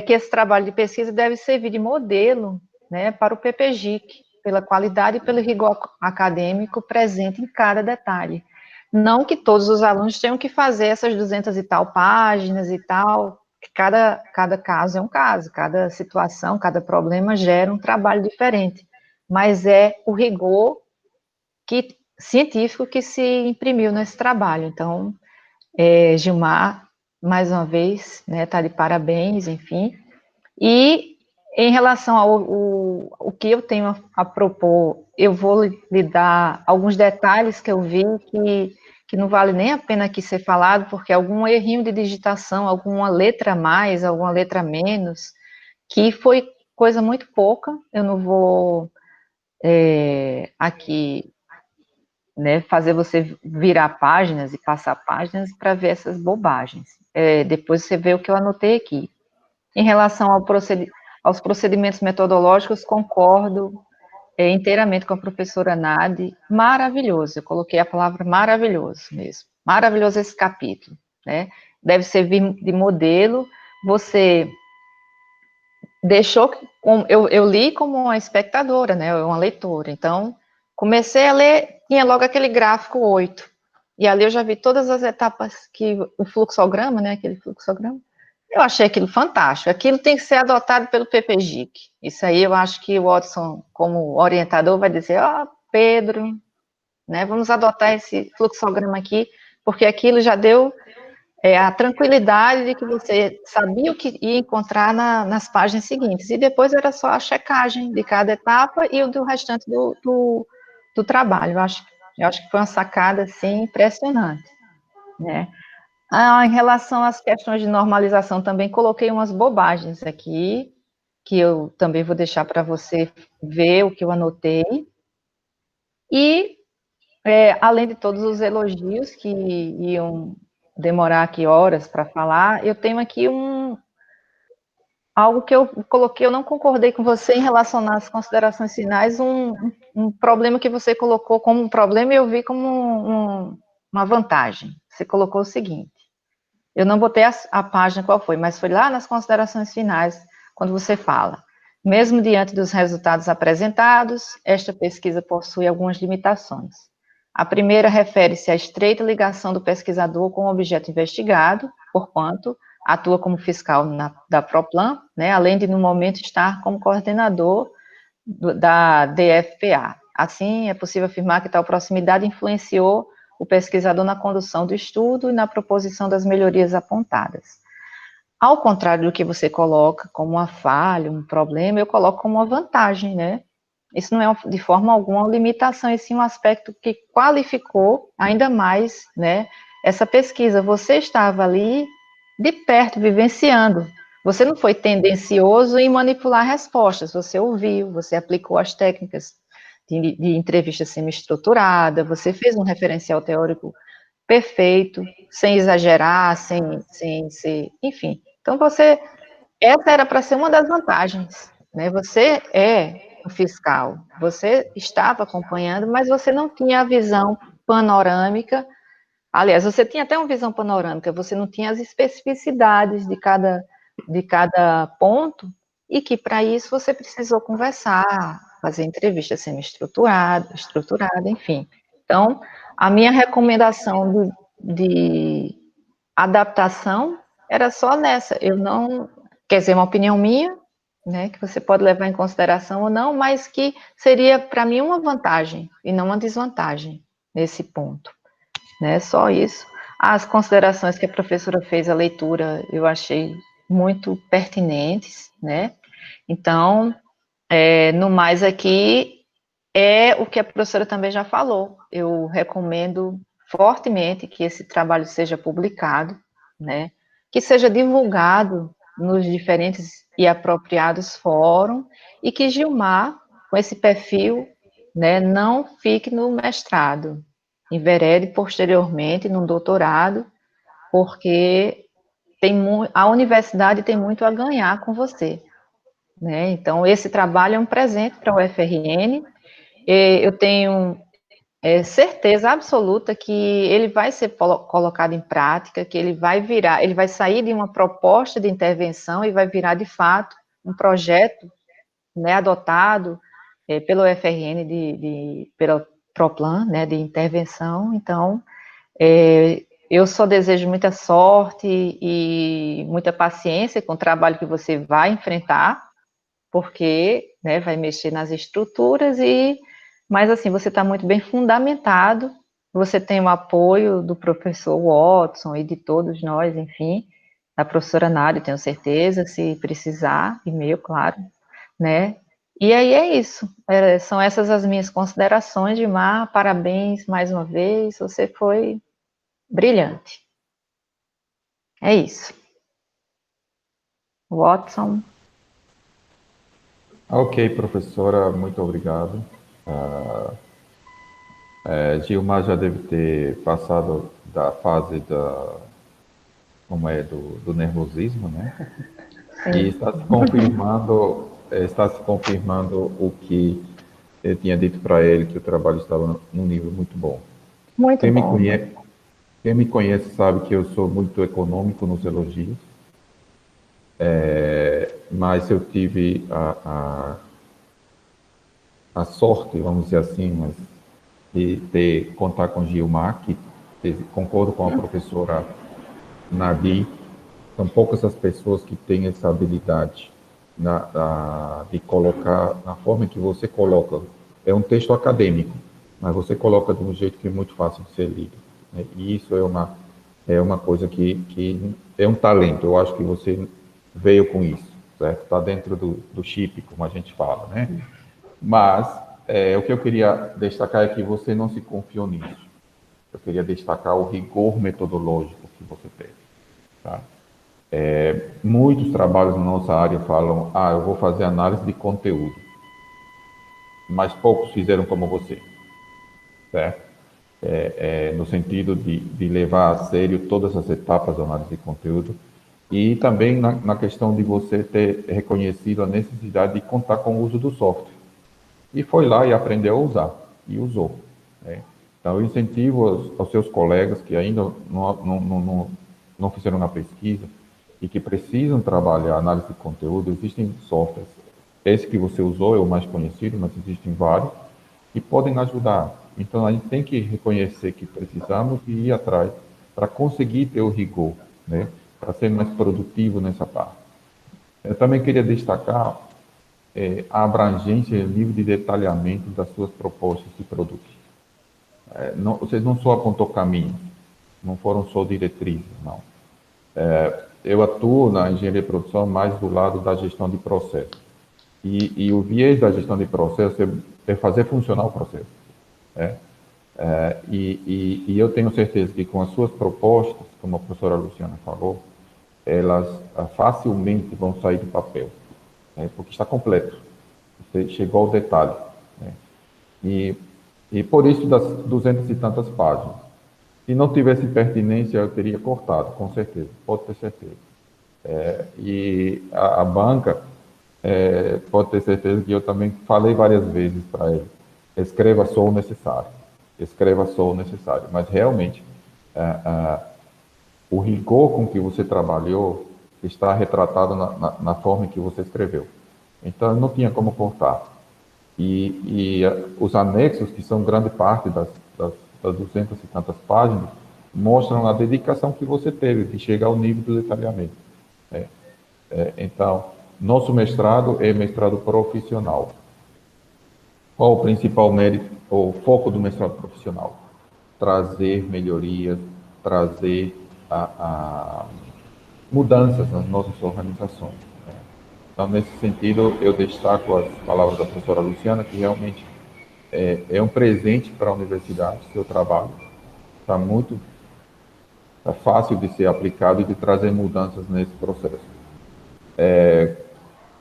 que esse trabalho de pesquisa deve servir de modelo, né, para o PPGIC, pela qualidade e pelo rigor acadêmico presente em cada detalhe. Não que todos os alunos tenham que fazer essas 200 e tal páginas e tal, que cada caso é um caso, cada situação, cada problema gera um trabalho diferente, mas é o rigor científico que se imprimiu nesse trabalho. Então, Gilmar, mais uma vez, né, tá de parabéns, enfim. E em relação ao que eu tenho a propor, eu vou lhe dar alguns detalhes que eu vi que não vale nem a pena aqui ser falado, porque algum errinho de digitação, alguma letra a mais, alguma letra a menos, que foi coisa muito pouca, eu não vou aqui, né, fazer você virar páginas e passar páginas para ver essas bobagens. Depois você vê o que eu anotei aqui. Em relação aos procedimentos metodológicos, concordo inteiramente com a professora Nadi, maravilhoso, eu coloquei a palavra maravilhoso mesmo, maravilhoso esse capítulo, né, deve servir de modelo, você deixou, eu li como uma espectadora, né, uma leitora, então, comecei a ler, tinha logo aquele gráfico 8, e ali eu já vi todas as etapas que o fluxograma, né, aquele fluxograma, eu achei aquilo fantástico. Aquilo tem que ser adotado pelo PPGIC. Isso aí eu acho que o Watson, como orientador, vai dizer, Pedro, né, vamos adotar esse fluxograma aqui, porque aquilo já deu a tranquilidade de que você sabia o que ia encontrar nas páginas seguintes, e depois era só a checagem de cada etapa e o do restante do trabalho. Eu acho que foi uma sacada, assim, impressionante, né? Em relação às questões de normalização, também coloquei umas bobagens aqui, que eu também vou deixar para você ver o que eu anotei, e além de todos os elogios que iam demorar aqui horas para falar, eu tenho aqui algo que eu coloquei, eu não concordei com você em relação às considerações finais, um problema que você colocou como um problema e eu vi como uma vantagem. Você colocou o seguinte, eu não botei a página qual foi, mas foi lá nas considerações finais, quando você fala, mesmo diante dos resultados apresentados, esta pesquisa possui algumas limitações. A primeira refere-se à estreita ligação do pesquisador com o objeto investigado, porquanto atua como fiscal da Proplan, né, além de, no momento, estar como coordenador da DFPA. Assim, é possível afirmar que tal proximidade influenciou o pesquisador na condução do estudo e na proposição das melhorias apontadas. Ao contrário do que você coloca como uma falha, um problema, eu coloco como uma vantagem, né? Isso não é de forma alguma uma limitação, e sim um aspecto que qualificou ainda mais, né, essa pesquisa. Você estava ali de perto, vivenciando. Você não foi tendencioso em manipular respostas, você ouviu, você aplicou as técnicas de entrevista semi-estruturada, você fez um referencial teórico perfeito, sem exagerar, sem ser, enfim. Então, essa era para ser uma das vantagens, né? Você é o fiscal, você estava acompanhando, mas você não tinha a visão panorâmica. Aliás, você tinha até uma visão panorâmica, você não tinha as especificidades de cada ponto, e que para isso você precisou conversar, fazer entrevista semi-estruturada, enfim. Então, a minha recomendação de adaptação era só nessa. Eu não, quer dizer, uma opinião minha, né, que você pode levar em consideração ou não, mas que seria para mim uma vantagem e não uma desvantagem nesse ponto, né? Só isso. As considerações que a professora fez, a leitura, eu achei muito pertinentes, né? Então, no mais aqui, o que a professora também já falou. Eu recomendo fortemente que esse trabalho seja publicado, né? Que seja divulgado nos diferentes e apropriados fóruns, e que Gilmar, com esse perfil, né, não fique no mestrado, enverede posteriormente no doutorado, porque a universidade tem muito a ganhar com você, né? Então, esse trabalho é um presente para o UFRN. Eu tenho certeza absoluta que ele vai ser colocado em prática, que ele vai sair de uma proposta de intervenção e vai virar, de fato, um projeto, né, adotado pelo UFRN, pela Proplan, né, de intervenção. Então, eu só desejo muita sorte e muita paciência com o trabalho que você vai enfrentar, porque, né, vai mexer nas estruturas, mas assim, você está muito bem fundamentado, você tem o apoio do professor Watson e de todos nós, enfim, da professora Nádia, tenho certeza, se precisar, e-mail, claro, né? E aí é isso, são essas as minhas considerações, Gilmar, parabéns mais uma vez, você foi brilhante. É isso. Watson.
Ok, professora, muito obrigado. Gilmar já deve ter passado da fase do nervosismo, né? E está se confirmando o que eu tinha dito para ele, que o trabalho estava num nível muito bom.
Muito
Quem
bom.
Quem me conhece sabe que eu sou muito econômico nos elogios, mas eu tive a sorte, vamos dizer assim, de contar com Gilmar, que concordo com a professora Nadir, são poucas as pessoas que têm essa habilidade de colocar, na forma que você coloca. É um texto acadêmico, mas você coloca de um jeito que é muito fácil de ser lido, né? E isso é uma coisa que é um talento. Eu acho que você veio com isso, certo? Está dentro do chip, como a gente fala, né? Mas o que eu queria destacar é que você não se confiou nisso. Eu queria destacar o rigor metodológico que você teve, tá? Muitos trabalhos na nossa área falam, eu vou fazer análise de conteúdo, mas poucos fizeram como você, certo? No sentido de levar a sério todas as etapas da análise de conteúdo e também na questão de você ter reconhecido a necessidade de contar com o uso do software. E foi lá e aprendeu a usar, e usou, né? Então, eu incentivo aos seus colegas que ainda não fizeram uma pesquisa e que precisam trabalhar análise de conteúdo. Existem softwares. Esse que você usou é o mais conhecido, mas existem vários que podem ajudar. Então, a gente tem que reconhecer que precisamos e ir atrás para conseguir ter o rigor, né? Para ser mais produtivo nessa parte. Eu também queria destacar a abrangência e o nível de detalhamento das suas propostas de produtos. Vocês não só apontou caminhos, não foram só diretrizes, não. Eu atuo na engenharia de produção mais do lado da gestão de processo. E o viés da gestão de processo é fazer funcionar o processo. E eu tenho certeza que com as suas propostas, como a professora Luciana falou, elas facilmente vão sair do papel, né? Porque está completo. Você chegou ao detalhe, né? E por isso das 200 e tantas páginas. Se não tivesse pertinência, eu teria cortado, com certeza, pode ter certeza. E a banca, pode ter certeza que eu também falei várias vezes para ele, escreva só o necessário, escreva só o necessário. Mas realmente, o rigor com que você trabalhou está retratado na forma em que você escreveu. Então, não tinha como cortar. E os anexos, que são grande parte das 200 e tantas páginas, mostram a dedicação que você teve de chegar ao nível do detalhamento, né? Então, nosso mestrado é mestrado profissional. Qual o principal mérito, o foco do mestrado profissional? Trazer melhorias, trazer mudanças nas nossas organizações. Então, nesse sentido, eu destaco as palavras da professora Luciana, que realmente é um presente para a universidade, seu trabalho. Está fácil de ser aplicado e de trazer mudanças nesse processo.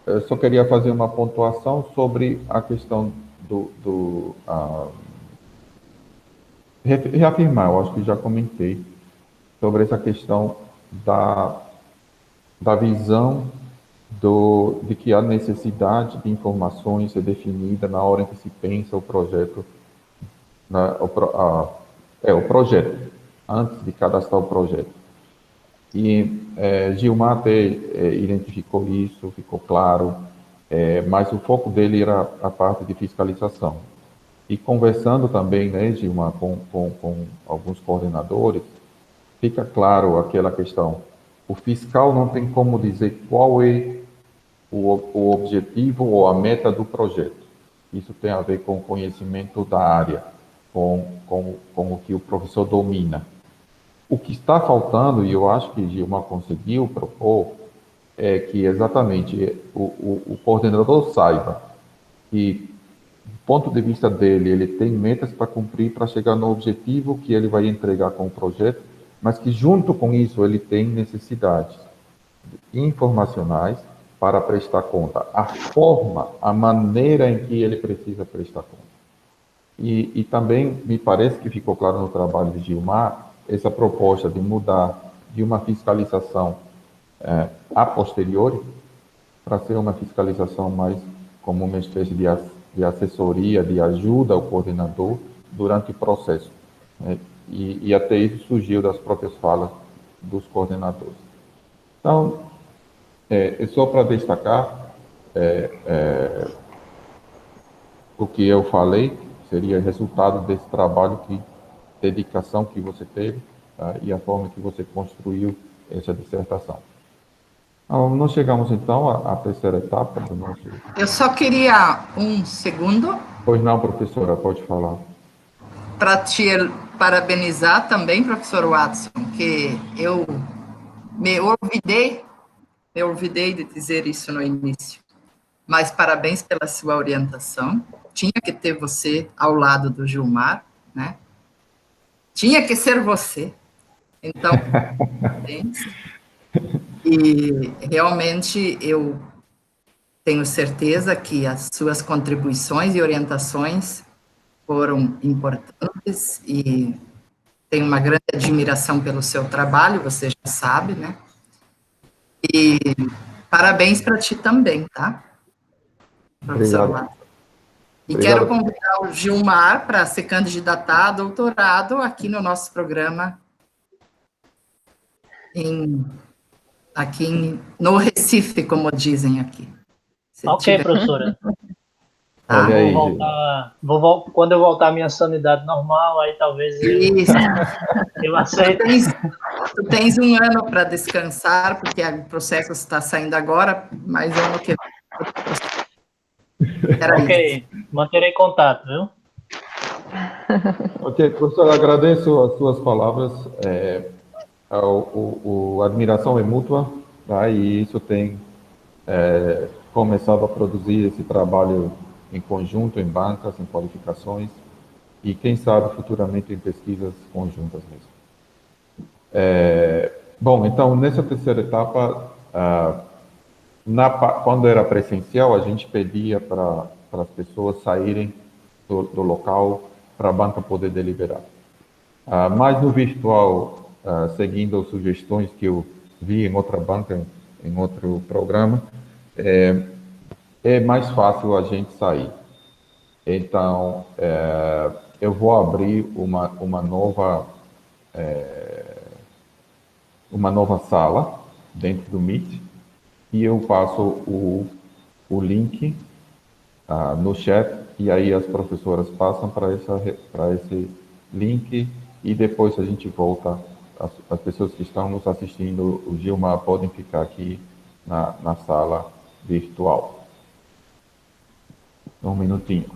Eu só queria fazer uma pontuação sobre a questão reafirmar, eu acho que já comentei, sobre essa questão da visão de que a necessidade de informações é definida na hora em que se pensa o projeto, o projeto, antes de cadastrar o projeto. E Gilmar até identificou isso, ficou claro, mas o foco dele era a parte de fiscalização. E conversando também, né, Gilmar, com alguns coordenadores, fica claro aquela questão. O fiscal não tem como dizer qual é o objetivo ou a meta do projeto. Isso tem a ver com o conhecimento da área, com o que o professor domina. O que está faltando, e eu acho que Gilmar conseguiu propor, é que exatamente o coordenador saiba que, do ponto de vista dele, ele tem metas para cumprir para chegar no objetivo que ele vai entregar com o projeto, mas que junto com isso ele tem necessidades informacionais para prestar conta, a forma, a maneira em que ele precisa prestar conta. E também me parece que ficou claro no trabalho de Gilmar essa proposta de mudar de uma fiscalização a posteriori para ser uma fiscalização mais como uma espécie de assessoria, de ajuda ao coordenador durante o processo, né? E até isso surgiu das próprias falas dos coordenadores. Então, só para destacar o que eu falei, seria resultado desse trabalho que dedicação que você teve, tá? E a forma que você construiu essa dissertação. Nós chegamos, então, à terceira etapa do nosso...
Eu só queria um segundo
Pois não, professora, pode falar.
para te parabenizar também, professor Watson, que eu me olvidei de dizer isso no início. Mas parabéns pela sua orientação. Tinha que ter você ao lado do Gilmar, né? Tinha que ser você. Então, parabéns. E realmente eu tenho certeza que as suas contribuições e orientações foram importantes e tenho uma grande admiração pelo seu trabalho, você já sabe, né? E parabéns para ti também, tá? Professor
Obrigado.
Watson. E
Obrigado.
quero convidar o Gilmar para se candidatar a doutorado aqui no nosso programa, no Recife, como dizem aqui. Se
Ok,
tiver,
professora.
tá?
Olha aí,
Vou voltar, quando eu voltar à minha sanidade normal, aí talvez
Isso.
eu aceite.
Tu tens um ano para descansar, porque o processo está saindo agora, mas ano que era isso.
Ok, manterei contato, viu?
Ok, professor, agradeço as suas palavras. A admiração é mútua, tá? E isso tem começado a produzir esse trabalho em conjunto, em bancas, em qualificações e, quem sabe, futuramente em pesquisas conjuntas mesmo. Bom, então, nessa terceira etapa, quando era presencial, a gente pedia para as pessoas saírem do local para a banca poder deliberar. Mas no virtual, seguindo as sugestões que eu vi em outra banca, em outro programa, é mais fácil a gente sair. Então, eu vou abrir uma nova sala dentro do Meet e eu passo o link no chat e aí as professoras passam para esse link e depois a gente volta. As pessoas que estão nos assistindo, o Gilmar, podem ficar aqui na sala virtual. Um minutinho.